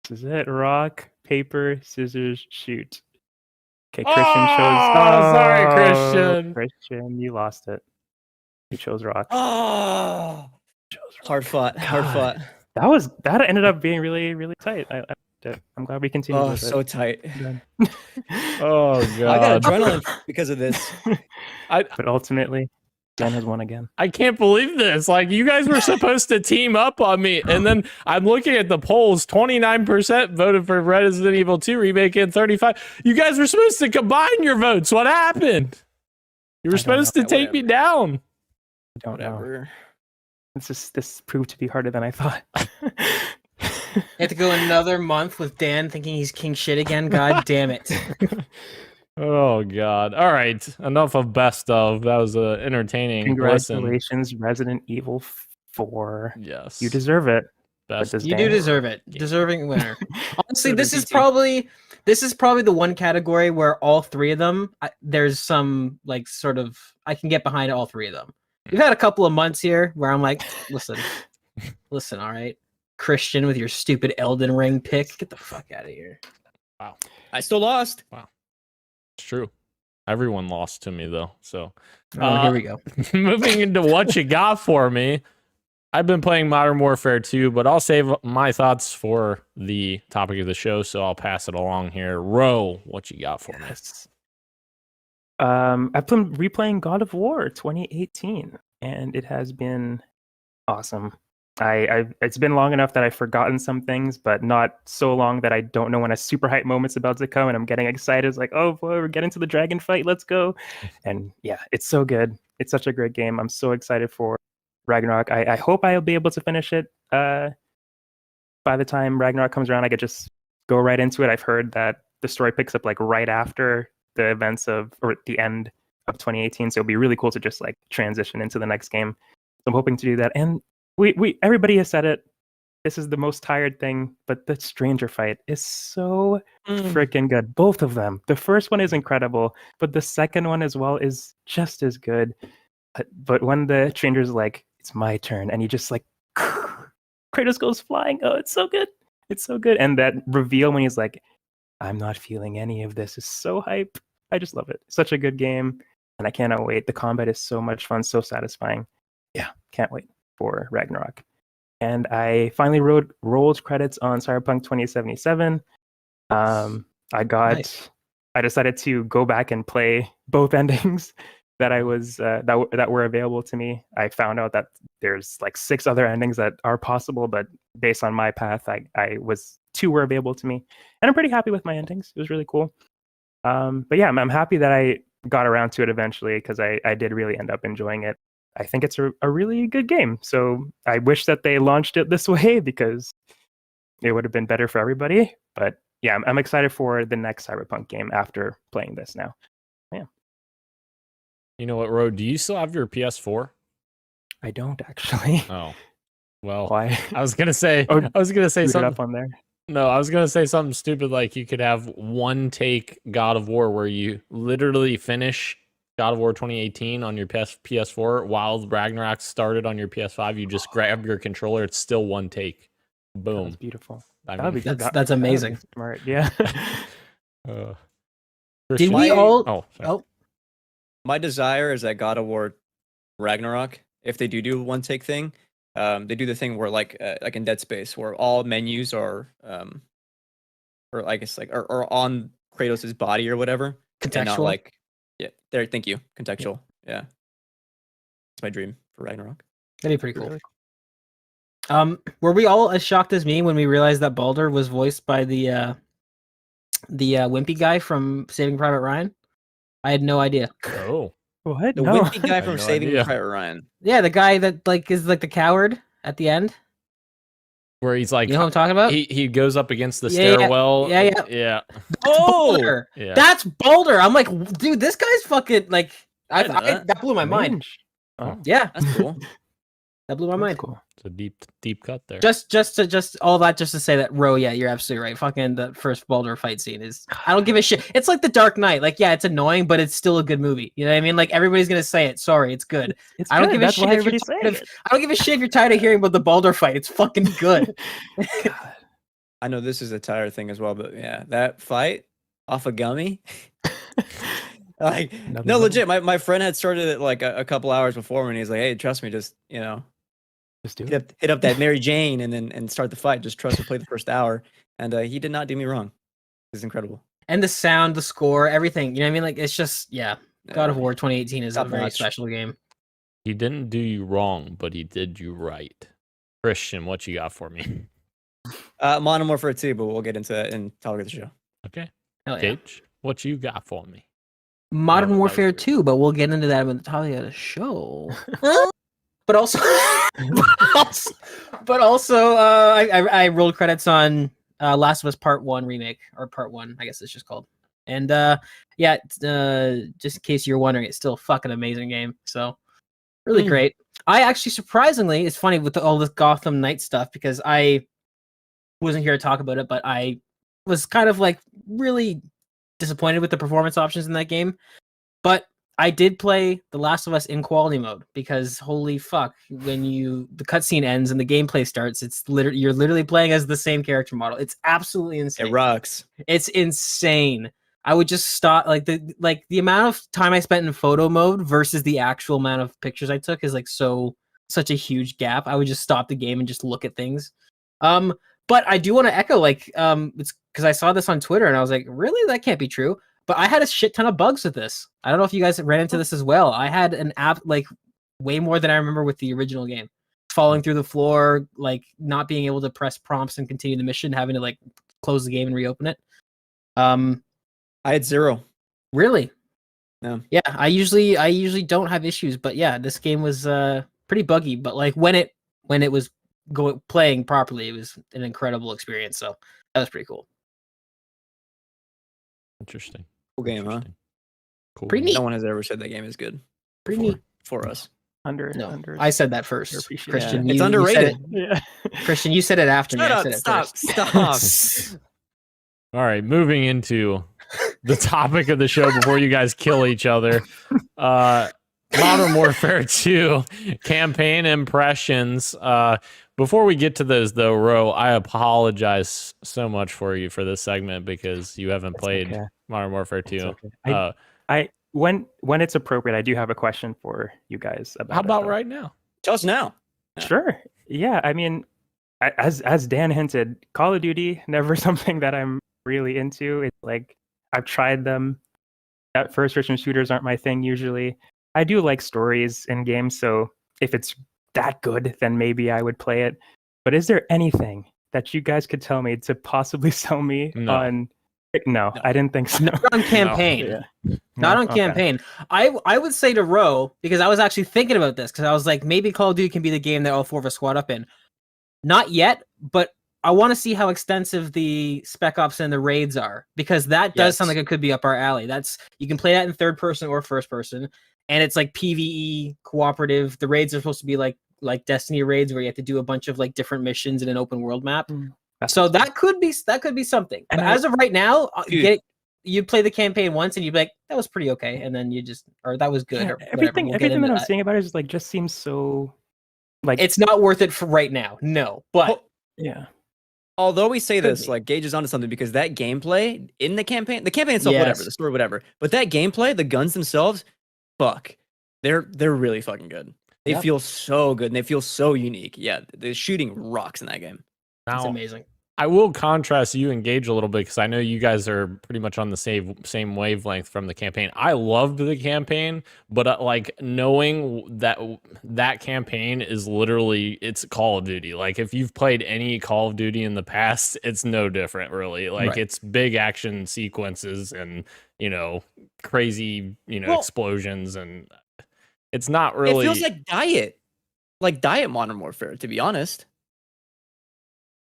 This is it. Rock, paper, scissors, shoot. Okay, Christian chose.
Oh, sorry, Christian.
Christian, you lost it. You chose rock.
Oh,
You chose rock.
hard fought. Hard
God.
fought.
That ended up being really, really tight. I'm glad we continued
Oh,
with
so
it.
tight.
Oh
I got
god.
adrenaline because of this.
But ultimately, Dan has won again.
I can't believe this. Like, you guys were supposed to team up on me. And then I'm looking at the polls. 29% voted for Resident Evil 2 remake and 35. You guys were supposed to combine your votes. What happened? You were
I don't
supposed to
know.
take me down.
I don't know.
Whatever.
This proved to be harder than I thought.
You have to go another month with Dan thinking he's king shit again. God damn it.
Oh god. All right. Enough of best of. That was a entertaining lesson.
Congratulations, Resident Evil 4.
Yes.
You deserve it.
best.
this
You do
Dan.
deserve it. Deserving winner. Honestly,
Could've
this
been
is
BT.
probably the one category where all three of them, there's some like sort of I can get behind all three of them. We've had a couple of months here where I'm like, listen, all right, Christian with your stupid Elden Ring pick, get the fuck out of here.
I still lost.
It's true. Everyone lost to me though. So
Oh, here we go.
moving into what you got for me. I've been playing Modern Warfare 2, but I'll save my thoughts for the topic of the show, so I'll pass it along here. Ro, what you got for me?
Yes. I've been replaying God of War 2018, and it has been awesome. It's been long enough that I've forgotten some things, but not so long that I don't know when a super hype moment's about to come, and I'm getting excited. It's like, oh boy, we're getting to the dragon fight. Let's go! And yeah, it's so good. It's such a great game. I'm so excited for Ragnarok. I hope I'll be able to finish it by the time Ragnarok comes around. I could just go right into it. I've heard that the story picks up like right after the events of or the end of 2018, so it'll be really cool to just like transition into the next game. So I'm hoping to do that. And we everybody has said it. This is the most tired thing, but the stranger fight is so freaking good. Both of them. The first one is incredible, but the second one as well is just as good. But when the stranger's like, it's my turn, and he just like Kratos goes flying. Oh, it's so good. It's so good. And that reveal when he's like, I'm not feeling any of this is so hype. I just love it. Such a good game. And I cannot wait. The combat is so much fun, so satisfying. Yeah, can't wait for Ragnarok. And I finally rolled credits on Cyberpunk 2077. I decided to go back and play both endings that I was that were available to me. I found out that there's like 6 other endings that are possible, but based on my path, I was 2 were available to me, and I'm pretty happy with my endings. It was really cool. But yeah, I'm happy that I got around to it eventually because I did really end up enjoying it. I think it's a really good game. So I wish that they launched it this way because it would have been better for everybody. But yeah, I'm excited for the next Cyberpunk game after playing this now. Yeah.
You know what, Ro? Do you still have your PS4?
I don't actually.
Oh, well.
Why?
I was gonna say.
Oh,
I was gonna say
Boot it
something.
up on there.
No, I was gonna say something stupid like you could have one take God of War where you literally finish God of War 2018 on your PS4 while Ragnarok started on your PS5. You just grab your controller. It's still one take. Boom.
That's beautiful.
I
That would be
mean,
good.
That's amazing.
That would be smart. Yeah.
uh,
Did we
My-
all?
Oh, sorry.
Oh,
My desire is that God of War Ragnarok, if they do one take thing, they do the thing where like in Dead Space where all menus are or I guess like are on Kratos' body or whatever. And not
contextual.
like there, thank you. Contextual. Yeah. It's my dream for Ragnarok.
That'd be pretty cool.
Really
Were we all as shocked as me when we realized that Baldur was voiced by the wimpy guy from Saving Private Ryan? I had no idea.
Oh,
What?
The
No.
wimpy guy
had
from
no
Saving
idea.
Private Ryan.
Yeah, the guy that like is like the coward at the end.
where he's like,
You know what I'm talking about?
he goes up against the
Yeah, yeah.
stairwell.
Yeah.
Oh,
Baldur.
Yeah.
That's Baldur. I'm like, dude, this guy's fucking like.
I didn't know that.
That blew my mind.
Mange. Oh,
Yeah,
that's cool.
that blew my
that's
mind.
cool.
It's a deep cut there.
Just all that just to say that yeah, you're absolutely right. Fucking the first Baldur fight scene is I don't give a shit. It's like the Dark Knight. Like, yeah, it's annoying, but it's still a good movie. You know what I mean? Like everybody's gonna say it. Sorry, it's good.
It's
I don't
good.
give a
That's
shit
why
if you're
everybody's saying
tired of,
it.
I don't give a shit if you're tired of hearing about the Baldur fight. It's fucking good.
God.
I know this is a tire thing as well, but yeah, that fight off a gummy. Like,
Another
no,
level.
legit. My friend had started it like a couple hours before when he's like, "Hey, trust me, just
Just do it.
hit up that Mary Jane and start the fight. Just trust me, play the first hour." And he did not do me wrong. It's incredible.
And the sound, the score, everything. You know what I mean? Like it's just God of
Yeah.
War 2018 is a
Top
very
notch.
special game.
He didn't do you wrong, but he did you right. Christian, what you got for me?
Modern Warfare 2, but we'll get into that in talk of the show.
Okay,
Hell yeah.
Gage, what you got for me?
Modern
that was
Warfare
weird.
2, but we'll get into that when Talia the show. but also, I rolled credits on Last of Us Part 1 remake, or Part 1, I guess it's just called. And just in case you're wondering, it's still a fucking amazing game. So really great. I actually surprisingly, it's funny with all this Gotham Knight stuff because I wasn't here to talk about it, but I was kind of like really disappointed with the performance options in that game. But I did play The Last of Us in quality mode because holy fuck, when the cutscene ends and the gameplay starts, you're literally playing as the same character model. It's absolutely insane.
It rocks.
It's insane. I would just stop the amount of time I spent in photo mode versus the actual amount of pictures I took is like such a huge gap. I would just stop the game and just look at things. But I do want to echo it's because I saw this on Twitter and I was like, really? That can't be true. But I had a shit ton of bugs with this. I don't know if you guys ran into this as well. I had an app like way more than I remember with the original game. Falling through the floor, like not being able to press prompts and continue the mission, having to like close the game and reopen it.
I had 0.
Really?
No.
Yeah, I usually don't have issues, but yeah, this game was pretty buggy. But like when it was playing properly, it was an incredible experience. So that was pretty cool.
Interesting.
Cool game, huh?
Interesting. Cool.
Pretty neat.
No one has ever said that game is good
Pretty
before,
neat.
for us.
No, I said that first.
Underappreciated.
Christian,
Yeah, it's
you
underrated.
said
Yeah.
it, Christian, you said it after me.
Shut
I
up!
said it
Stop!
first.
Stop!
All right, moving into the topic of the show before you guys kill each other. Modern Warfare 2 campaign impressions. Before we get to those, though, Ro, I apologize so much for you for this segment because you haven't
It's
played
okay.
Modern Warfare 2.
It's okay. I when it's appropriate, I do have a question for you guys about
How
it,
about
though.
right now?
Tell us now.
Sure. Yeah, I mean, as Dan hinted, Call of Duty never something that I'm really into. It's like I've tried them. First-person shooters aren't my thing usually. I do like stories in games, so if it's that good, then maybe I would play it. But is there anything that you guys could tell me to possibly sell me
No.
on? No, I didn't think so.
Not on campaign.
Yeah.
Not
No?
on
Okay.
campaign. I would say to Ro, because I was actually thinking about this, because I was like, maybe Call of Duty can be the game that all four of us squad up in. Not yet, but I want to see how extensive the Spec Ops and the raids are, because that does sound
Yes.
like it could be up our alley. You can play that in third person or first person, and it's like PvE cooperative. The raids are supposed to be like Destiny raids where you have to do a bunch of like different missions in an open world map.
That's
So that could be something.
And
But
I-
as of right now,
Dude.
you'd play the campaign once and you'd be like, that was pretty okay, and then or that was good.
Yeah,
or whatever.
everything
We'll get
everything
into
that I'm
that.
saying about it is like just seems so like
It's not worth it for right now. No, but
yeah.
Although we say
Could
this,
be.
like Gage is onto something because that gameplay in the campaign itself,
Yes.
whatever, the story, whatever. But that gameplay, the guns themselves, fuck, they're really fucking good. They
Yep.
feel so good and they feel so unique. Yeah, the shooting rocks in that game.
it's
Now,
amazing.
I will contrast you and Gage a little bit because I know you guys are pretty much on the same wavelength from the campaign. I loved the campaign, but like knowing that campaign is literally it's Call of Duty. Like if you've played any Call of Duty in the past, it's no different really. Like
Right.
it's big action sequences and crazy
Well,
explosions, and it's not really.
It feels like diet Modern Warfare, to be honest.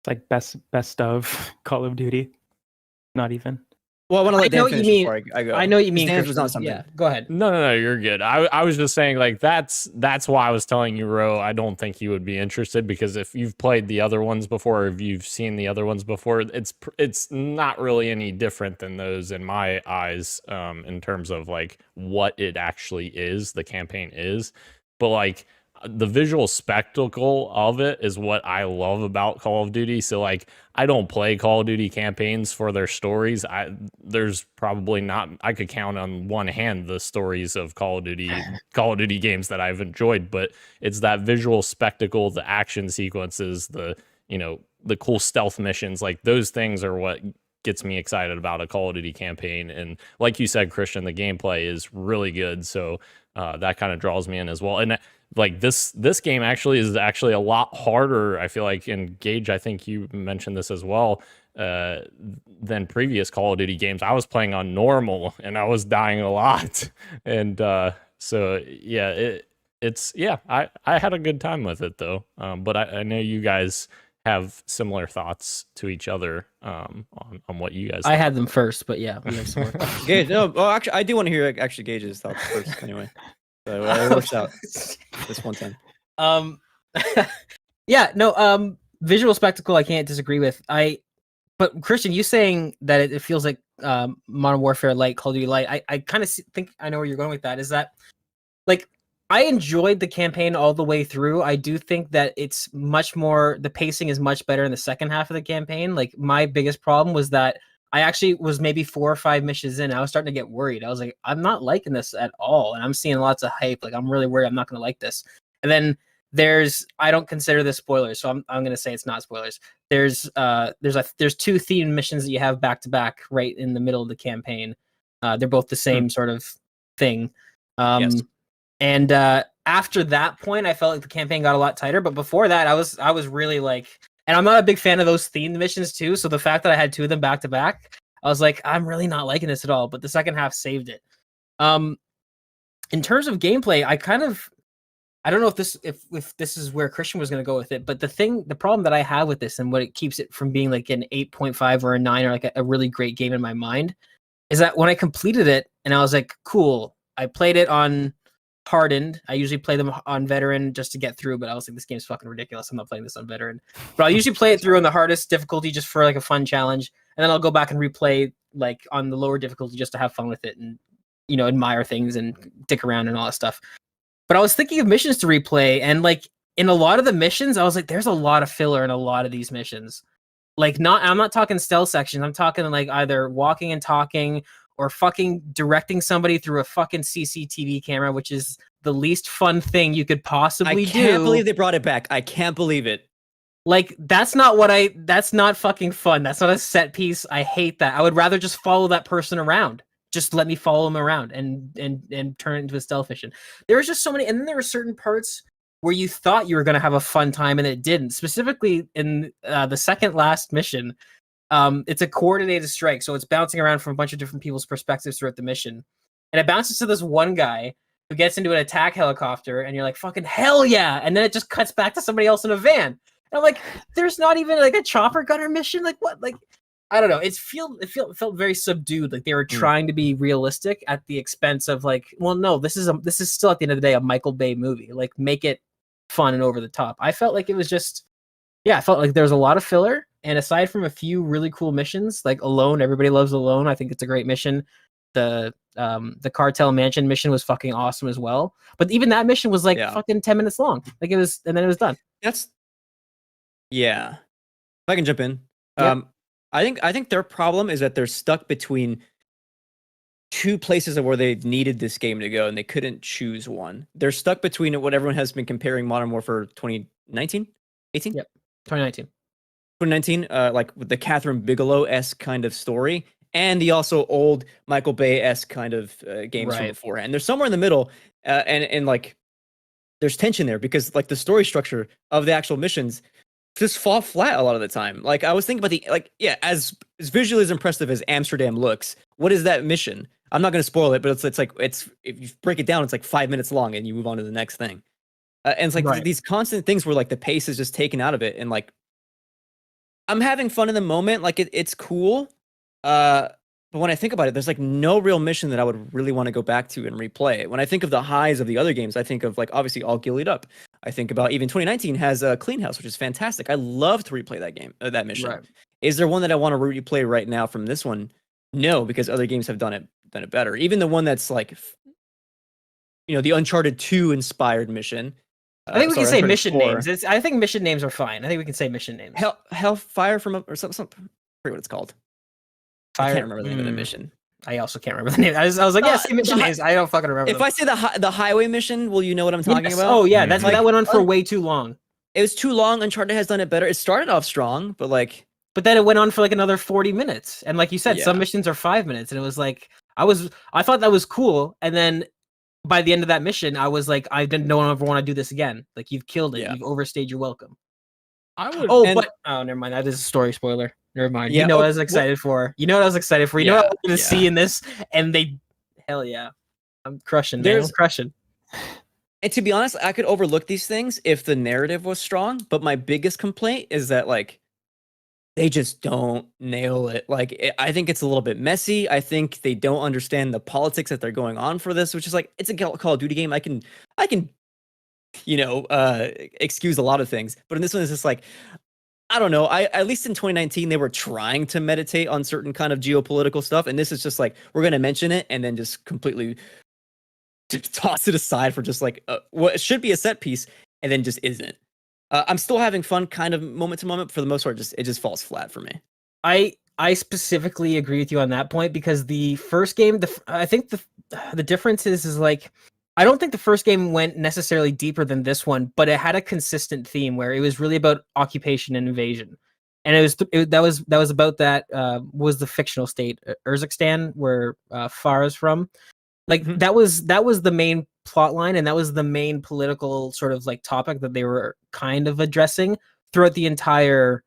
It's like best of Call of Duty. Not even.
Well, I want to
I
let
know
Dan
what you
finish
mean.
before I go.
I know what you mean.
Dan's was
Christian.
not something.
Yeah, go ahead.
No, you're good. I was just saying like that's why I was telling you, Ro, I don't think you would be interested because if you've played the other ones before, or if you've seen the other ones before, it's not really any different than those in my eyes, in terms of like what it actually is, the campaign is, but like the visual spectacle of it is what I love about Call of Duty. So like I don't play Call of Duty campaigns for their stories. There's probably not, I could count on one hand the stories of Call of Duty games that I've enjoyed, but it's that visual spectacle, the action sequences, the cool stealth missions, like those things are what gets me excited about a Call of Duty campaign. And like you said, Christian, the gameplay is really good. So that kind of draws me in as well. And like this game actually is a lot harder, I feel like, and Gage, I think you mentioned this as well, than previous Call of Duty games. I was playing on normal and I was dying a lot. And so yeah, I had a good time with it though. But I know you guys have similar thoughts to each other on what you guys
I had them first, but yeah, we have some more thoughts.
Gage, no, well, actually, I do want to hear Gage's thoughts first, anyway. So it works out this one time.
Yeah, no, visual spectacle I can't disagree with. But Christian, you saying that it feels like Modern Warfare Light, Call of Duty Light, I kind of think I know where you're going with that. Is that like I enjoyed the campaign all the way through. I do think that it's much more, the pacing is much better in the second half of the campaign. Like my biggest problem was that I actually was maybe 4 or 5 missions in. I was starting to get worried. I was like, I'm not liking this at all. And I'm seeing lots of hype. Like I'm really worried I'm not going to like this. And then I don't consider this spoilers. So I'm going to say it's not spoilers. There's 2 themed missions that you have back to back right in the middle of the campaign. They're both the same sort of thing.
Yes.
And after that point, I felt like the campaign got a lot tighter. But before that, I was really like, and I'm not a big fan of those themed missions too. So the fact that I had 2 of them back to back, I was like, I'm really not liking this at all. But the second half saved it. In terms of gameplay, I don't know if this is where Christian was going to go with it. But the problem that I have with this and what it keeps it from being like an 8.5 or a 9 or like a really great game in my mind is that when I completed it and I was like, cool, I played it on hardened. I usually play them on veteran just to get through, but I was like, this game's fucking ridiculous. I'm not playing this on veteran. But I'll usually play it through on the hardest difficulty just for like a fun challenge, and then I'll go back and replay like on the lower difficulty just to have fun with it and admire things and dick around and all that stuff. But I was thinking of missions to replay, and like in a lot of the missions, I was like, there's a lot of filler in a lot of these missions. Like I'm not talking stealth sections. I'm talking like either walking and talking or fucking directing somebody through a fucking CCTV camera, which is the least fun thing you could possibly do.
I can't believe they brought it back. I can't believe it.
Like, that's not fucking fun. That's not a set piece. I hate that. I would rather just follow that person around. Just let me follow him around and turn it into a stealth mission. There was just so many, and then there were certain parts where you thought you were going to have a fun time and it didn't. Specifically in the second last mission, it's a coordinated strike, so it's bouncing around from a bunch of different people's perspectives throughout the mission, and it bounces to this one guy who gets into an attack helicopter, and you're like, fucking hell yeah, and then it just cuts back to somebody else in a van, and I'm like, there's not even like a chopper gunner mission, like what? Like, I don't know, it felt very subdued, like they were trying to be realistic at the expense of like, well, no, this is still at the end of the day a Michael Bay movie, like make it fun and over the top. I felt like it was just, yeah, I felt like there was a lot of filler. And aside from a few really cool missions, like Alone, everybody loves Alone. I think it's a great mission. The Cartel Mansion mission was fucking awesome as well. But even that mission was like fucking 10 minutes long. Like it was, and then it was done.
Yeah. If I can jump in.
Yep.
I think their problem is that they're stuck between 2 places of where they needed this game to go, and they couldn't choose one. They're stuck between what everyone has been comparing Modern Warfare 2019? 18?
Yep. 2019.
2019, like with the Catherine Bigelow-esque kind of story, and the also old Michael Bay-esque kind of games from
Right.
beforehand. They're somewhere in the middle, and like there's tension there because like the story structure of the actual missions just fall flat a lot of the time. Like I was thinking about as visually as impressive as Amsterdam looks, what is that mission? I'm not going to spoil it, but it's like if you break it down, it's like 5 minutes long, and you move on to the next thing. And it's like
Right.
these constant things where like the pace is just taken out of it, and like I'm having fun in the moment, like it's cool. But when I think about it, there's like no real mission that I would really want to go back to and replay. When I think of the highs of the other games, I think of like obviously All Gillied Up. I think about even 2019 has a Clean House, which is fantastic. I love to replay that game, that mission.
Right.
Is there one that I want to replay right now from this one? No, because other games have done it better. Even the one that's like, the Uncharted 2 inspired mission.
I think we can say
Uncharted
mission
4.
names. I think mission names are fine. I think we can say mission names.
Hellfire or something. I forget what it's called. I can't remember the name of the mission.
I also can't remember the name. I was like, yeah, say mission names. I don't fucking remember.
If I say the highway mission, will you know what I'm talking about?
Oh yeah, that's
Like,
that went on for way too long.
It was too long. Uncharted has done it better. It started off strong, but like,
but then it went on for like another 40 minutes. And like you said, some
Yeah.
missions are 5 minutes, and it was like I thought that was cool, and then by the end of that mission, I was like, I didn't ever want to do this again. Like you've killed it.
Yeah.
You've overstayed your welcome.
I would.
Oh,
And-
but never mind. That is a story spoiler. Never mind.
Yeah,
You know what I
oh,
was excited for. You know what I was excited for. You know what I
Yeah,
wanted to
yeah.
see in this, and they, hell yeah, I'm crushing. Man. I'm
There's-
crushing.
And to be honest, I could overlook these things if the narrative was strong. But my biggest complaint is that like they just don't nail it. Like I think it's a little bit messy. I think they don't understand the politics that they're going on for this, which is like it's a Call of Duty game. I can excuse a lot of things, but in this one, it's just like I don't know. At least in 2019, they were trying to meditate on certain kind of geopolitical stuff, and this is just like we're going to mention it and then just completely toss it aside for just like what should be a set piece, and then just isn't. I'm still having fun, kind of moment to moment. For the most part, it just falls flat for me.
I specifically agree with you on that point because the first game, I think the difference is like I don't think the first game went necessarily deeper than this one, but it had a consistent theme where it was really about occupation and invasion, and that was about that was the fictional state Urzikstan where Farah's from. Like that was the main plot line, and that was the main political sort of like topic that they were kind of addressing throughout the entire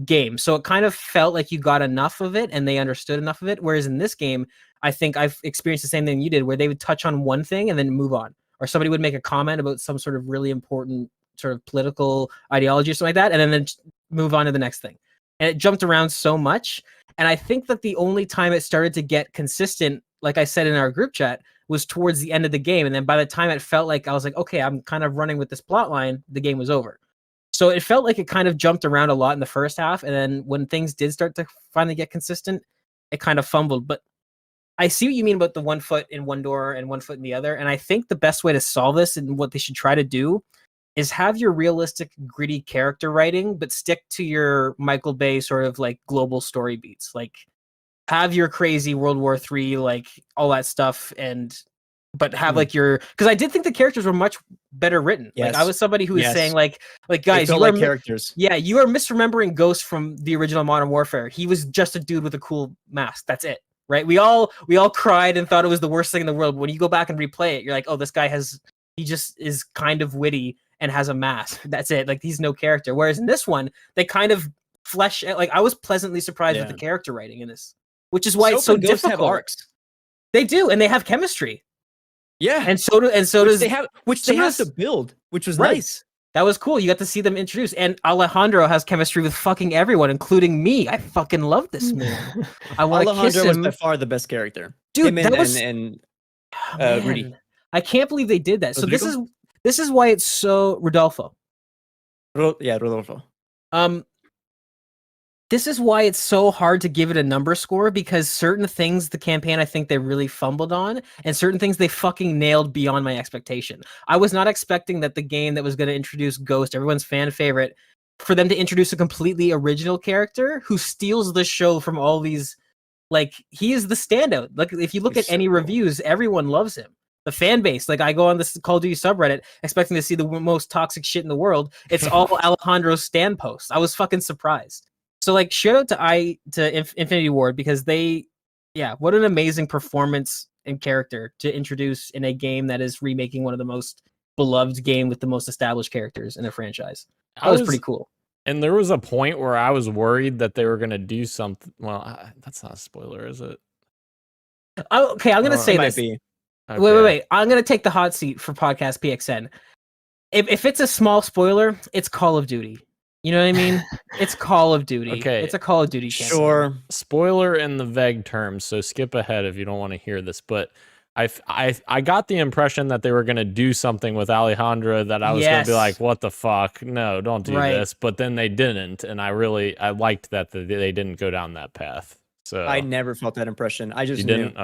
game. So it kind of felt like you got enough of it and they understood enough of it. Whereas in this game, I think I've experienced the same thing you did, where they would touch on one thing and then move on, or somebody would make a comment about some sort of really important sort of political ideology or something like that, and then move on to the next thing. And it jumped around so much. And I think that the only time it started to get consistent, like I said in our group chat, was towards the end of the game. And then by the time it felt like I was like, okay, I'm kind of running with this plot line, the game was over. So it felt like it kind of jumped around a lot in the first half. And then when things did start to finally get consistent, it kind of fumbled. But I see what you mean about the 1 foot in one door and 1 foot in the other. And I think the best way to solve this and what they should try to do is have your realistic, gritty character writing, but stick to your Michael Bay sort of like global story beats. Like have your crazy World War III, like all that stuff, but have like because I did think the characters were much better written.
Yes.
Like I was somebody who was saying like guys,
you
are
like characters.
Yeah, you are misremembering Ghost from the original Modern Warfare. He was just a dude with a cool mask. That's it. Right? We all cried and thought it was the worst thing in the world. When you go back and replay it, you're like, oh, this guy he just is kind of witty and has a mask. That's it. Like he's no character. Whereas in this one, they kind of flesh like I was pleasantly surprised with the character writing in this, which is why it's so difficult.
Have arcs.
They do, and they have chemistry.
Yeah,
and so does
they have to build, which was nice.
That was cool. You got to see them introduced, and Alejandro has chemistry with fucking everyone, including me. I fucking love this man. I want to kiss him.
Alejandro was by far the best character,
dude.
Him
that was
Rudy.
I can't believe they did that. So this is why it's so Rodolfo.
Rodolfo.
This is why it's so hard to give it a number score, because certain things the campaign I think they really fumbled on, and certain things they fucking nailed beyond my expectation. I was not expecting that the game that was going to introduce Ghost, everyone's fan favorite, for them to introduce a completely original character who steals the show from all these. Like he is the standout. Like if you look at any reviews, everyone loves him. The fan base, like I go on this Call of Duty subreddit expecting to see the most toxic shit in the world. It's all Alejandro's stand posts. I was fucking surprised. So like shout out to Infinity Ward because what an amazing performance and character to introduce in a game that is remaking one of the most beloved game with the most established characters in a franchise. That was pretty cool.
And there was a point where I was worried that they were going to do something. Well, that's not a spoiler, is it?
Okay, I'm going to say
It might
this.
be.
Okay.
Wait. I'm going to take the hot seat for Podcast PXN. If it's a small spoiler, it's Call of Duty. You know what I mean? It's Call of Duty.
Okay.
It's a Call of Duty campaign.
Sure.
Spoiler in the vague terms, so skip ahead if you don't want to hear this. But I got the impression that they were going to do something with Alejandra that I was going to be like, what the fuck? No, don't do this. But then they didn't, and I liked that they didn't go down that path. So
I never felt that impression. I just
You
knew
didn't?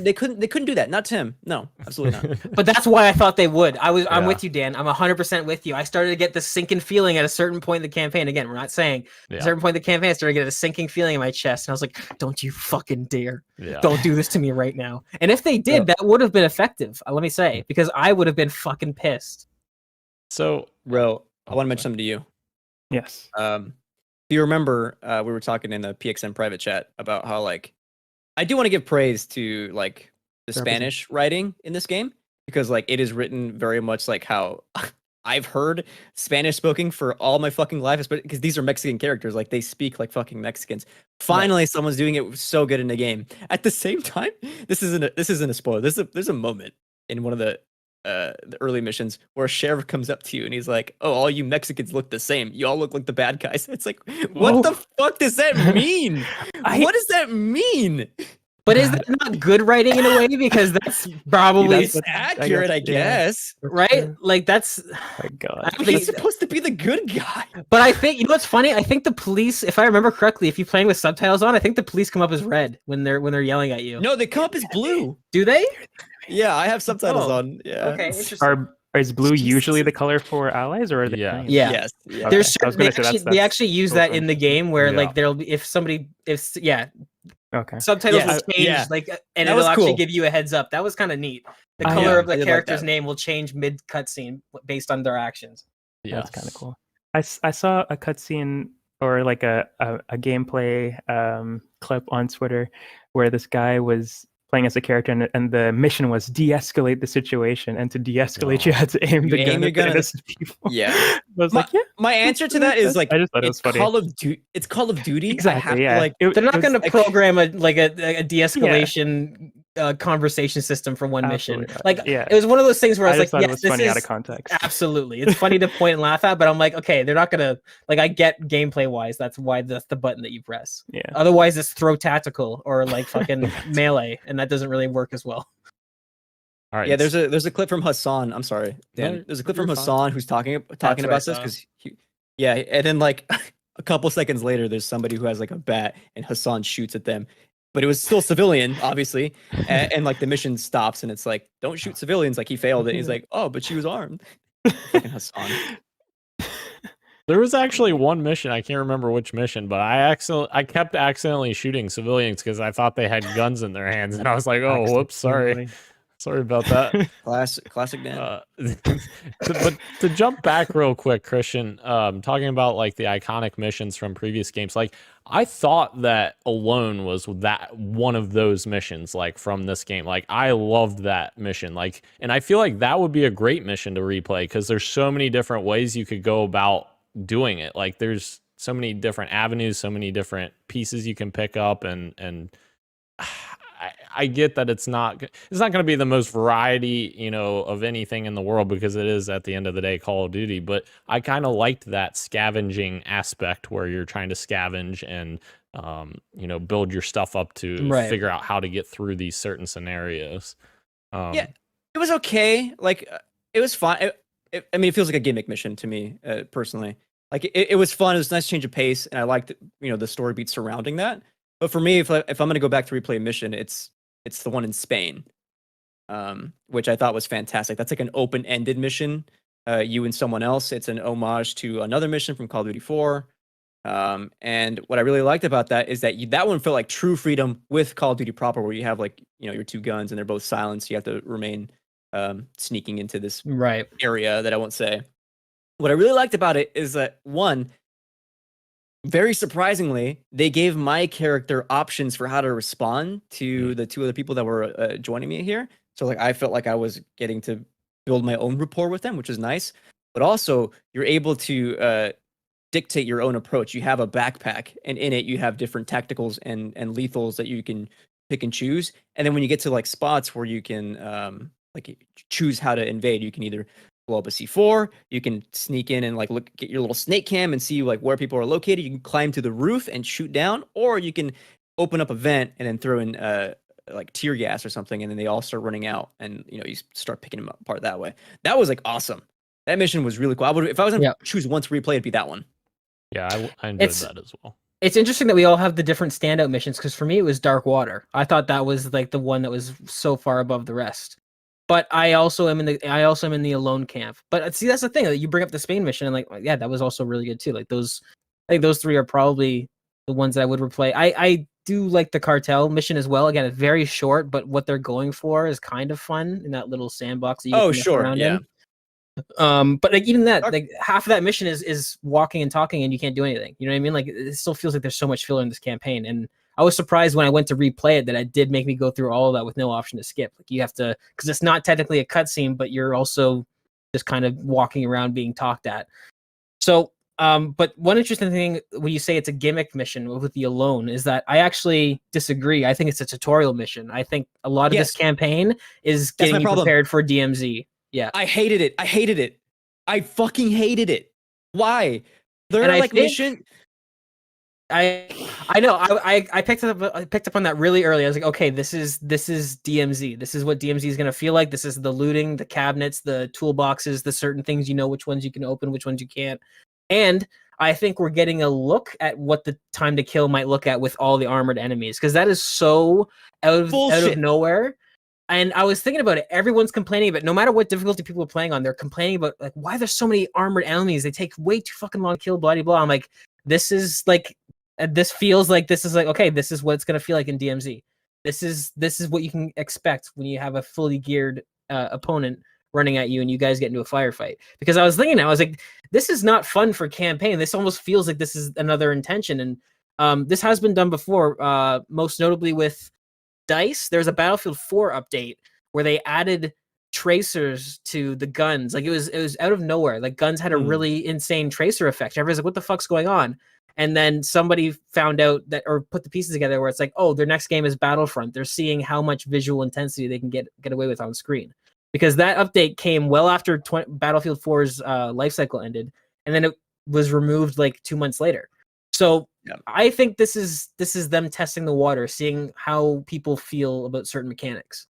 they couldn't do that. Not Tim. No, absolutely not.
But that's why I thought they would. I'm
Yeah.
with you, Dan. I'm 100% with you. I started to get the sinking feeling at a certain point in the campaign. Again, we're not saying at a certain point in the campaign, I started to get a sinking feeling in my chest, and I was like, "Don't you fucking dare!
Yeah.
Don't do this to me right now." And if they did, that would have been effective. Let me say, because I would have been fucking pissed.
So,
Ro, I want to mention something to you.
Yes.
Do you remember we were talking in the PXN private chat about how like I do want to give praise to like the Spanish writing in this game because like it is written very much like how I've heard Spanish spoken for all my fucking life, because these are Mexican characters, like they speak like fucking Mexicans. Finally, someone's doing it so good in the game. At the same time, this isn't a spoiler. There's a moment in one of the early missions where a sheriff comes up to you and he's like, "Oh, all you Mexicans look the same. You all look like the bad guys." It's like, what the fuck does that mean? What does that mean?
But is that not good writing in a way? Because that's probably
That's accurate, I guess.
right. Like that's.
My God.
I think-
He's supposed to be the good guy.
But I think you know what's funny. I think the police, if I remember correctly, if you're playing with subtitles on, I think the police come up as red when they're yelling at you.
No, they come up as blue.
Do they?
Yeah, I have subtitles
Oh,
on. Yeah.
Okay. Interesting.
Is blue usually the color for allies, or are they?
Yeah.
enemies?
Yeah.
Yes. Yeah.
Okay.
There's
I was
they
gonna say
actually, they actually use that in the game where
Yeah.
like there'll be if
Okay.
subtitles
Yeah,
will change
yeah.
like and
That
it'll
was
actually
cool.
give you a heads up. That was kind of neat. The
Oh,
color
yeah.
of
I
the
did like
character's
that.
name will change mid cutscene based on their actions.
That's kind of cool. I saw a cutscene or like a gameplay clip on Twitter where this guy was playing as a character and the mission was de-escalate the situation, and to de-escalate you had to aim
You
the
aim
gun
your
at
gun
the
at-
innocent people.
Yeah.
I was like, yeah.
My answer to that is like
I just thought it was
it's
funny.
Call of Duty. It's Call of Duty. I
Exactly.
have
Yeah.
to like
It-
They're not
it was-
going to program a de-escalation conversation system for one mission.
Absolutely not.
Like
Yeah.
it was one of those things where I
I
was
just
like,
thought it
yes,
was
this
funny
is
out of context.
absolutely. It's funny to point and laugh at, but I'm like, okay, they're not gonna like. I get gameplay wise, that's why that's the button that you press.
Yeah.
Otherwise, it's throw tactical or like fucking melee, and that doesn't really work as well.
All right.
Yeah, there's a clip from Hassan. I'm sorry, Dan.
No,
There's a clip
you're
from
fine.
Hassan who's talking
what I
about this
saw.
because yeah, and then like a couple seconds later, there's somebody who has like a bat and Hassan shoots at them, but it was still civilian, obviously, and like the mission stops and it's like, don't shoot civilians. Like he failed it. He's like, oh, but she was armed. Fucking Hassan.
There was actually one mission, I can't remember which mission, but I kept accidentally shooting civilians because I thought they had guns in their hands, and I was like, oh, whoops, sorry about that.
Classic Dan.
But to jump back real quick, Christian, talking about like the iconic missions from previous games, like I thought that Alone was that one of those missions, like from this game. Like I loved that mission, like, and I feel like that would be a great mission to replay because there's so many different ways you could go about doing it. Like there's so many different avenues, so many different pieces you can pick up, and I get that it's not going to be the most variety, you know, of anything in the world because it is at the end of the day Call of Duty, but I kind of liked that scavenging aspect where you're trying to scavenge and you know, build your stuff up to figure out how to get through these certain scenarios.
Yeah, it was okay. Like it was fine. I mean, it feels like a gimmick mission to me personally. Like it was fun. It was a nice change of pace, and I liked, you know, the story beats surrounding that. But for me, if I'm going to go back to replay a mission, it's the one in Spain, which I thought was fantastic. That's like an open-ended mission, you and someone else. It's an homage to another mission from Call of Duty 4. And what I really liked about that is that that one felt like true freedom with Call of Duty proper, where you have like, you know, your two guns and they're both silenced. You have to remain sneaking into this area that I won't say. What I really liked about it is that one, very surprisingly, they gave my character options for how to respond to the two other people that were joining me here. So like I felt like I was getting to build my own rapport with them, which is nice. But also, you're able to dictate your own approach. You have a backpack, and in it you have different tacticals and lethals that you can pick and choose. And then when you get to like spots where you can like choose how to invade, you can either blow up a C4, you can sneak in and like get your little snake cam and see like where people are located. You can climb to the roof and shoot down, or you can open up a vent and then throw in like tear gas or something, and then they all start running out, and you know you start picking them apart that way. That was like awesome. That mission was really cool. if I was gonna choose one to replay, it'd be that one.
Yeah, I enjoyed that as well.
It's interesting that we all have the different standout missions, because for me it was Dark Water. I thought that was like the one that was so far above the rest. But I also am in the alone camp. But see, that's the thing. You bring up the Spain mission, and like, yeah, that was also really good too. Like those, I think those three are probably the ones that I would replay. I do like the cartel mission as well. Again, it's very short, but what they're going for is kind of fun in that little sandbox that you can mess around in. But like even that, like half of that mission is walking and talking, and you can't do anything. You know what I mean? Like it still feels like there's so much filler in this campaign, and I was surprised when I went to replay it that it did make me go through all of that with no option to skip. Like you have to, because it's not technically a cutscene, but you're also just kind of walking around being talked at. So, but one interesting thing when you say it's a gimmick mission with the alone is that I actually disagree. I think it's a tutorial mission. I think a lot of this campaign is getting you prepared for DMZ. Yeah,
I hated it. I fucking hated it. Why? They're like mission.
I know. I picked up on that really early. I was like, okay, this is DMZ. This is what DMZ is gonna feel like. This is the looting, the cabinets, the toolboxes, the certain things. You know which ones you can open, which ones you can't. And I think we're getting a look at what the time to kill might look at with all the armored enemies, because that is so out of nowhere. And I was thinking about it. Everyone's complaining about, no matter what difficulty people are playing on, they're complaining about like why there's so many armored enemies. They take way too fucking long to kill. Blah blah blah. I'm like, this is like. This feels like this is like, okay, this is what it's gonna feel like in DMZ. This is what you can expect when you have a fully geared opponent running at you and you guys get into a firefight. Because I was thinking, I was like, this is not fun for campaign. This almost feels like this is another intention, and this has been done before. Most notably with DICE, there's a Battlefield 4 update where they added tracers to the guns. Like it was out of nowhere. Like guns had a really insane tracer effect. Everybody's like, what the fuck's going on? And then somebody found out that, or put the pieces together where it's like, oh, their next game is Battlefront. They're seeing how much visual intensity they can get away with on screen. Because that update came well after Battlefield 4's life cycle ended, and then it was removed like 2 months later. So I think this is them testing the water, seeing how people feel about certain mechanics.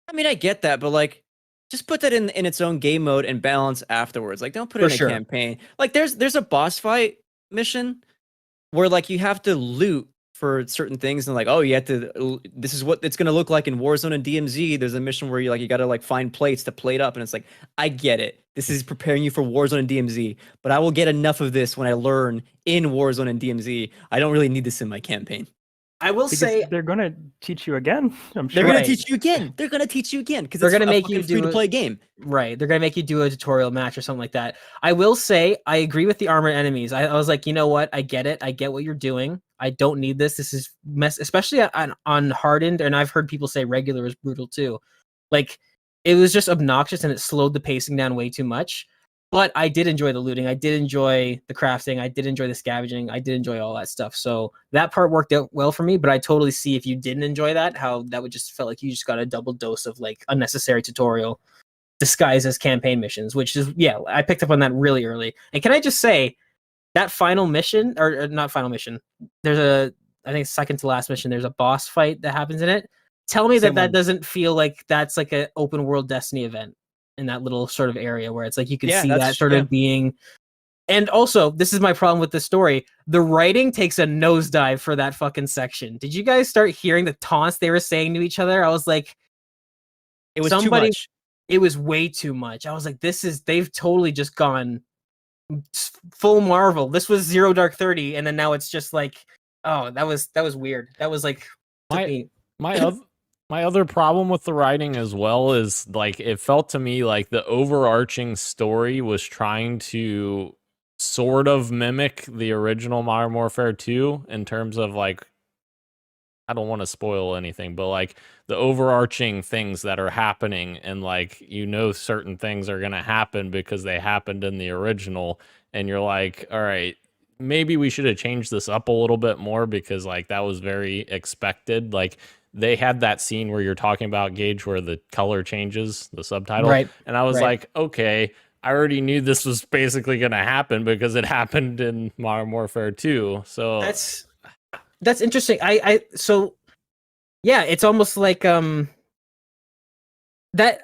I mean, I get that, but like, just put that in its own game mode and balance afterwards. Like, don't put it in a campaign. Like, there's a boss fight mission where like you have to loot for certain things, and like, oh, you have to, this is what it's going to look like in Warzone and DMZ. There's a mission where you got to like find plates to plate up, and it's like, I get it, this is preparing you for Warzone and DMZ, but I will get enough of this when I learn in Warzone and DMZ. I don't really need this in my campaign.
I will say
they're going to teach you again. I'm sure
they're going to teach you again. They're going to teach you again because
they're going to make you
free to play game.
Right. They're going to make you do a tutorial match or something like that. I will say I agree with the armored enemies. I was like, you know what? I get it. I get what you're doing. I don't need this. This is especially on hardened, and I've heard people say regular is brutal too. Like it was just obnoxious and it slowed the pacing down way too much. But I did enjoy the looting. I did enjoy the crafting. I did enjoy the scavenging. I did enjoy all that stuff. So that part worked out well for me. But I totally see if you didn't enjoy that, how that would just felt like you just got a double dose of like unnecessary tutorial disguised as campaign missions, which is, yeah, I picked up on that really early. And can I just say that final mission, or not final mission, there's I think second to last mission, there's a boss fight that happens in it. Tell me that doesn't feel like that's like an open world Destiny event in that little sort of area where it's like you can see that sort of being. And also, this is my problem with the story. The writing takes a nosedive for that fucking section. Did you guys start hearing the taunts they were saying to each other? I was like,
it was too much.
It was way too much. I was like, they've totally just gone full Marvel. This was Zero Dark 30, and then now it's just like, oh, that was weird. That was like
my other problem with the writing as well is like it felt to me like the overarching story was trying to sort of mimic the original Modern Warfare 2 in terms of like, I don't want to spoil anything, but like the overarching things that are happening, and like, certain things are going to happen because they happened in the original, and you're like, all right, maybe we should have changed this up a little bit more because like that was very expected. Like they had that scene where you're talking about, Gage, where the color changes, the subtitle,
Right.
and I was
Right.
like, okay, I already knew this was basically going to happen because it happened in Modern Warfare 2. So
that's interesting. So yeah, it's almost like that.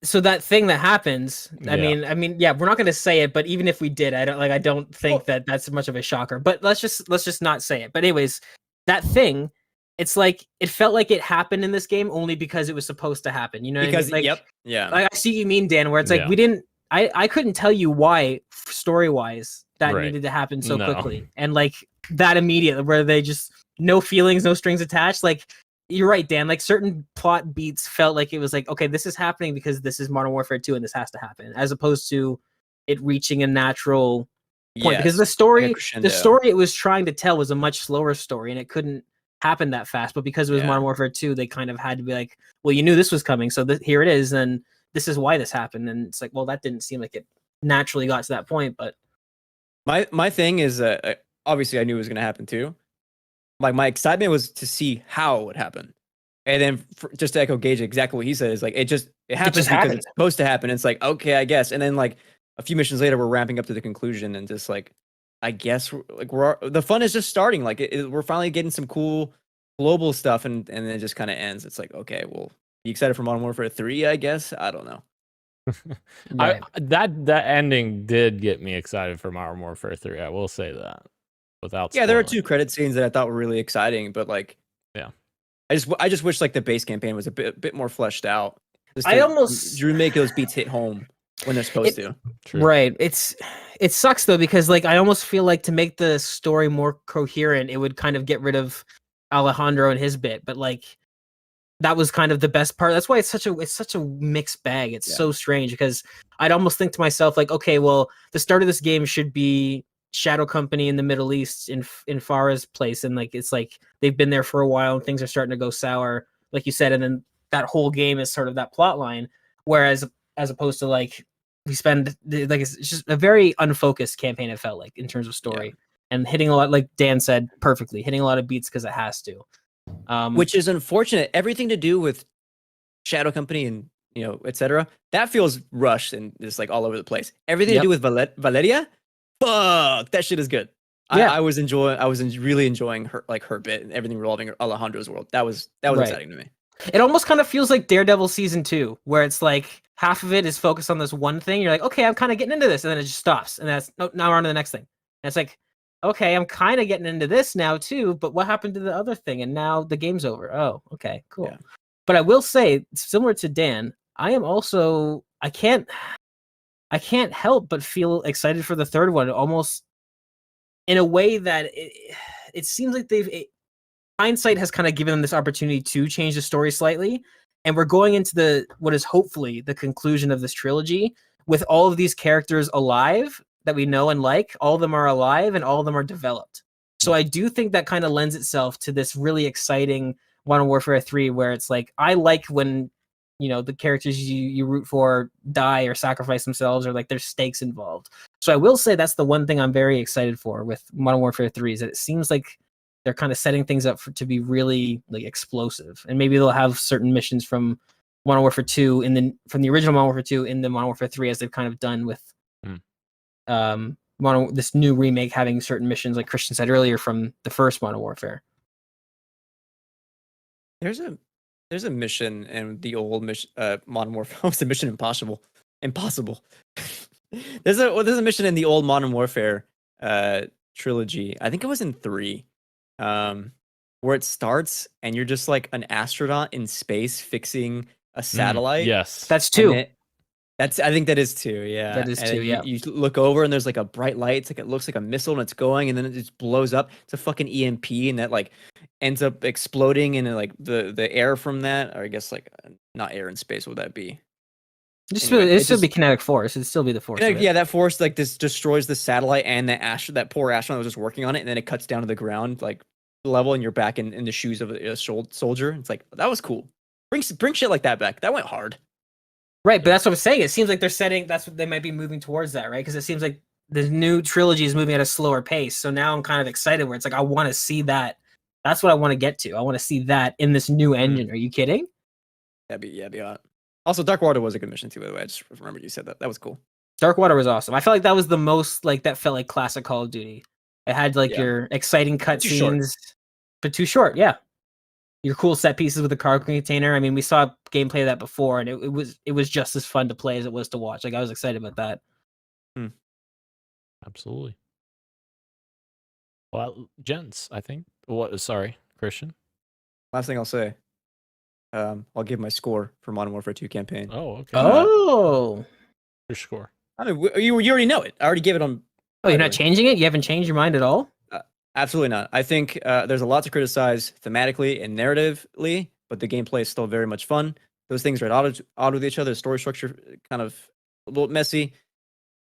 So that thing that happens. I
Yeah.
mean, yeah, we're not going to say it, but even if we did, I don't think that that's much of a shocker. But let's just not say it. But anyways, that thing, it's like it felt like it happened in this game only because it was supposed to happen. You know what I
Because
mean? Like,
yeah.
I see what you mean, Dan, where it's like
Yeah.
we didn't. I couldn't tell you why story wise that
Right.
needed to happen so
No.
quickly, and like that immediately where they just no feelings, no strings attached. Like you're right, Dan. Like certain plot beats felt like it was like, okay, this is happening because this is Modern Warfare 2 and this has to happen, as opposed to it reaching a natural point. Because
Yes,
the
like a
story
crescendo.
it was trying to tell was a much slower story, and it couldn't happen that fast. But because it was
Yeah.
Modern Warfare 2, they kind of had to be like, well, you knew this was coming, so here it is, and this is why this happened. And it's like, well, that didn't seem like it naturally got to that point. But
My thing is obviously I knew it was going to happen too. Like my excitement was to see how it would happen, and then just to echo Gage, exactly what he said is like it happens because
happened.
it's supposed to happen. It's like, okay, I guess, and then like a few missions later, we're ramping up to the conclusion, and just like I guess the fun is just starting. Like we're finally getting some cool global stuff, and then it just kind of ends. It's like, okay, well, you excited for Modern Warfare 3? I guess I don't know.
right.
That ending did get me excited for Modern Warfare 3. I will say that. Without
Yeah, there are
spoiling.
2 credit scenes that I thought were really exciting, but like,
Yeah.
I just wish like the base campaign was a bit more fleshed out. Just
I
to
almost
make those beats hit home when they're supposed to.
True.
Right. It sucks though, because like I almost feel like to make the story more coherent, it would kind of get rid of Alejandro and his bit. But like that was kind of the best part. That's why it's such a mixed bag. It's
Yeah.
so strange because I'd almost think to myself like, okay, well, the start of this game should be Shadow Company in the Middle East in Farah's place, and like it's like they've been there for a while and things are starting to go sour, like you said, and then that whole game is sort of that plot line. Whereas as opposed to like we spend like it's just a very unfocused campaign. It felt like in terms of story and hitting a lot, like Dan said perfectly, hitting a lot of beats because it has to.
Which is unfortunate. Everything to do with Shadow Company and etc. That feels rushed and just like all over the place. Everything to do with Valeria, fuck, that shit is good.
Yeah.
I was really enjoying her bit and everything revolving around Alejandro's world. That was
Right.
exciting to me.
It almost kind of feels like Daredevil season 2, where it's like half of it is focused on this one thing. You're like, okay, I'm kind of getting into this, and then it just stops, and that's now we're on to the next thing. And it's like, okay, I'm kind of getting into this now too, but what happened to the other thing? And now the game's over. Oh, okay, cool.
Yeah.
But I will say, similar to Dan, I am also I can't help but feel excited for the third one, almost in a way that it seems like hindsight has kind of given them this opportunity to change the story slightly, and we're going into what is hopefully the conclusion of this trilogy with all of these characters alive that we know and like. All of them are alive and all of them are developed. So I do think that kind of lends itself to this really exciting Modern Warfare 3, where it's like I like when the characters you root for die or sacrifice themselves, or like there's stakes involved. So I will say that's the one thing I'm very excited for with Modern Warfare 3, is that it seems like they're kind of setting things up to be really like explosive, and maybe they'll have certain missions from Modern Warfare 2 from the original Modern Warfare 2 in the Modern Warfare 3, as they've kind of done with this new remake, having certain missions, like Christian said earlier, from the first Modern Warfare.
There's a mission in the old Modern Warfare. What's the Mission Impossible? There's a mission in the old Modern Warfare trilogy. I think it was in 3. Where it starts and you're just like an astronaut in space fixing a satellite.
Yes.
That's 2.
I think that is 2. Yeah,
That is 2. Yeah.
You look over and there's like a bright light. It's like it looks like a missile and it's going, and then it just blows up. It's a fucking EMP, and that like ends up exploding in like the air from that, or I guess like not air in space. What would that be? Anyway,
It'd still be kinetic force. It'd still be the force. of it.
Yeah, that force like this destroys the satellite and that poor astronaut was just working on it, and then it cuts down to the ground like level, and you're back in the shoes of a soldier. It's like that was cool. Bring shit like that back. That went hard.
Right, but that's what I'm saying. It seems like they're setting. That's what they might be moving towards that, right? Because it seems like the new trilogy is moving at a slower pace. So now I'm kind of excited. Where it's like I want to see that. That's what I want to get to. I want to see that in this new engine. Are you kidding?
That'd be hot. Also, Dark Water was a good mission too. By the way, I just remembered you said that. That was cool.
Dark Water was awesome. I felt like that was the most like that felt like classic Call of Duty. It had like your exciting cutscenes, but too short. Yeah, your cool set pieces with the cargo container. I mean, we saw gameplay of that before, and it was just as fun to play as it was to watch. Like I was excited about that.
Absolutely. Well, gents, I think. What? Sorry, Christian.
Last thing I'll say. I'll give my score for Modern Warfare 2 campaign.
Oh, okay. Your score.
I mean, you already know it. I already gave it on.
Oh, you're not changing it? You haven't changed your mind at all?
Absolutely not. I think there's a lot to criticize thematically and narratively, but the gameplay is still very much fun. Those things are at odds with each other. The story structure kind of a little messy.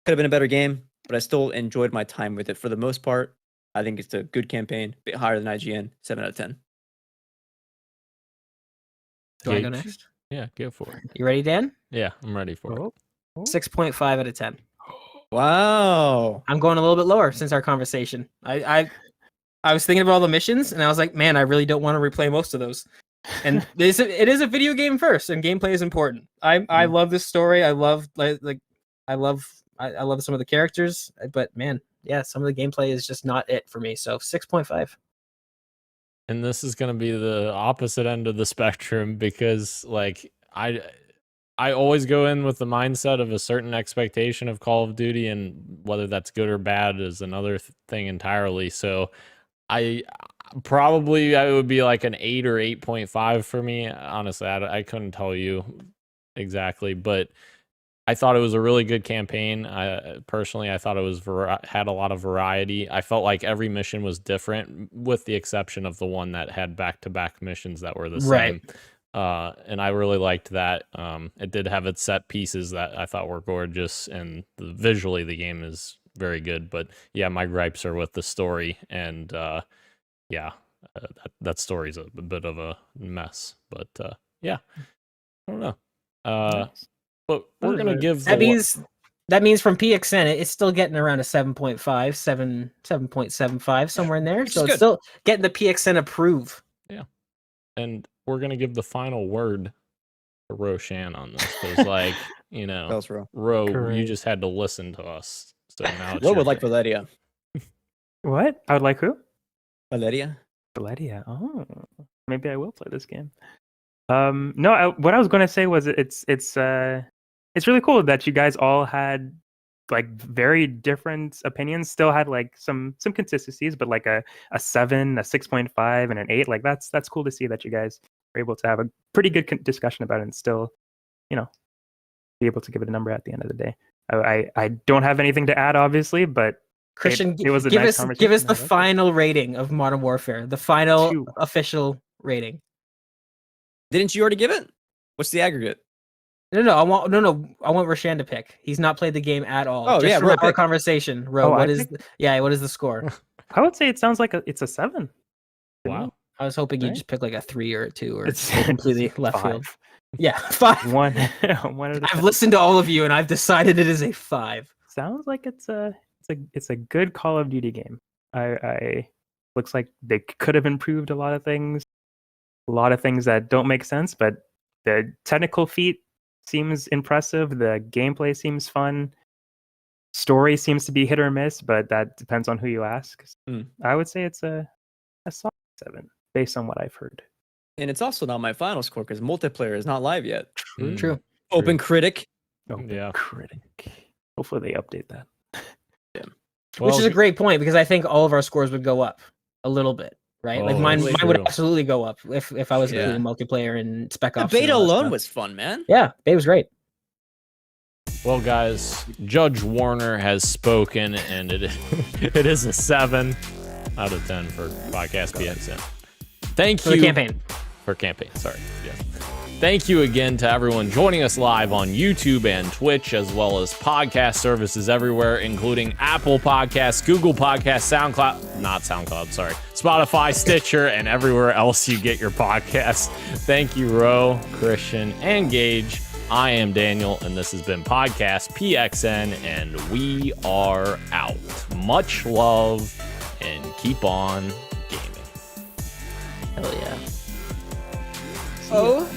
Could have been a better game, but I still enjoyed my time with it for the most part. I think it's a good campaign, a bit higher than IGN, 7 out of 10.
Do I go next?
Yeah, go for it.
You ready, Dan?
Yeah, I'm ready for it.
6.5 out of 10.
Wow.
I'm going a little bit lower since our conversation. I was thinking about all the missions, and I was like, man, I really don't want to replay most of those. And it is a video game first, and gameplay is important. I love this story. I love I love some of the characters, but man, yeah, some of the gameplay is just not it for me. So 6.5.
And this is going to be the opposite end of the spectrum because like I always go in with the mindset of a certain expectation of Call of Duty, and whether that's good or bad is another thing entirely. So I would be like an 8 or 8.5 for me. Honestly, I couldn't tell you exactly, but I thought it was a really good campaign. Personally, I thought it was had a lot of variety. I felt like every mission was different, with the exception of the one that had back-to-back missions that were the same. And I really liked that. It did have its set pieces that I thought were gorgeous, and visually the game is very good. But yeah, my gripes are with the story, and that story's a bit of a mess. But yeah, I don't know.
Nice.
But we're gonna give
that means from PXN it's still getting around a 7.5, 7.75 somewhere in there. So it's still getting the PXN approve.
Yeah, and we're gonna give the final word to Roshan on this because, like, you know, Ro, you just had to listen to us. So now it's
Ro would like Valeria.
What? I would like who?
Valeria.
Oh, maybe I will play this game. No, what I was going to say was it's really cool that you guys all had like very different opinions, still had like some consistencies, but like a 7, a 6.5, and an 8. Like that's cool to see that you guys are able to have a pretty good discussion about it and still, you know, be able to give it a number at the end of the day. I don't have anything to add, obviously, but
Christian,
it was a nice conversation.
Give us the final rating of Modern Warfare, the final official rating.
Didn't you already give it? What's the aggregate?
No. I want Roshan to pick. He's not played the game at all.
Oh,
just
yeah,
for our conversation. Ro, what is the score?
I would say it sounds like it's a 7.
Wow.
I was hoping you'd just pick like a 3 or a 2 or
it's
completely left
5.
field. Yeah, 5.
One
I've listened to all of you and I've decided it is a 5.
Sounds like it's a good Call of Duty game. I looks like they could have improved a lot of things that don't make sense, but the technical feat seems impressive. The gameplay seems fun. Story seems to be hit or miss, but that depends on who you ask. I would say it's a solid 7 based on what I've heard.
And it's also not my final score because multiplayer is not live yet.
True.
Open Critic.
Critic. Hopefully they update that.
Yeah.
Which is a great point because I think all of our scores would go up a little bit, right? Like mine would absolutely go up if I was including multiplayer and Spec Ops.
The beta alone was fun, man.
Yeah, beta was great.
Well, guys, Judge Warner has spoken, and it is a 7 out of 10 for Podcast PXN. Thank you
for the campaign.
For campaign, sorry. Yeah. Thank you again to everyone joining us live on YouTube and Twitch, as well as podcast services everywhere, including Apple Podcasts, Google Podcasts, Spotify, Stitcher, and everywhere else you get your podcasts. Thank you, Ro, Christian, and Gage. I am Daniel, and this has been Podcast PXN, and we are out. Much love, and keep on gaming.
Hell yeah.
Oh.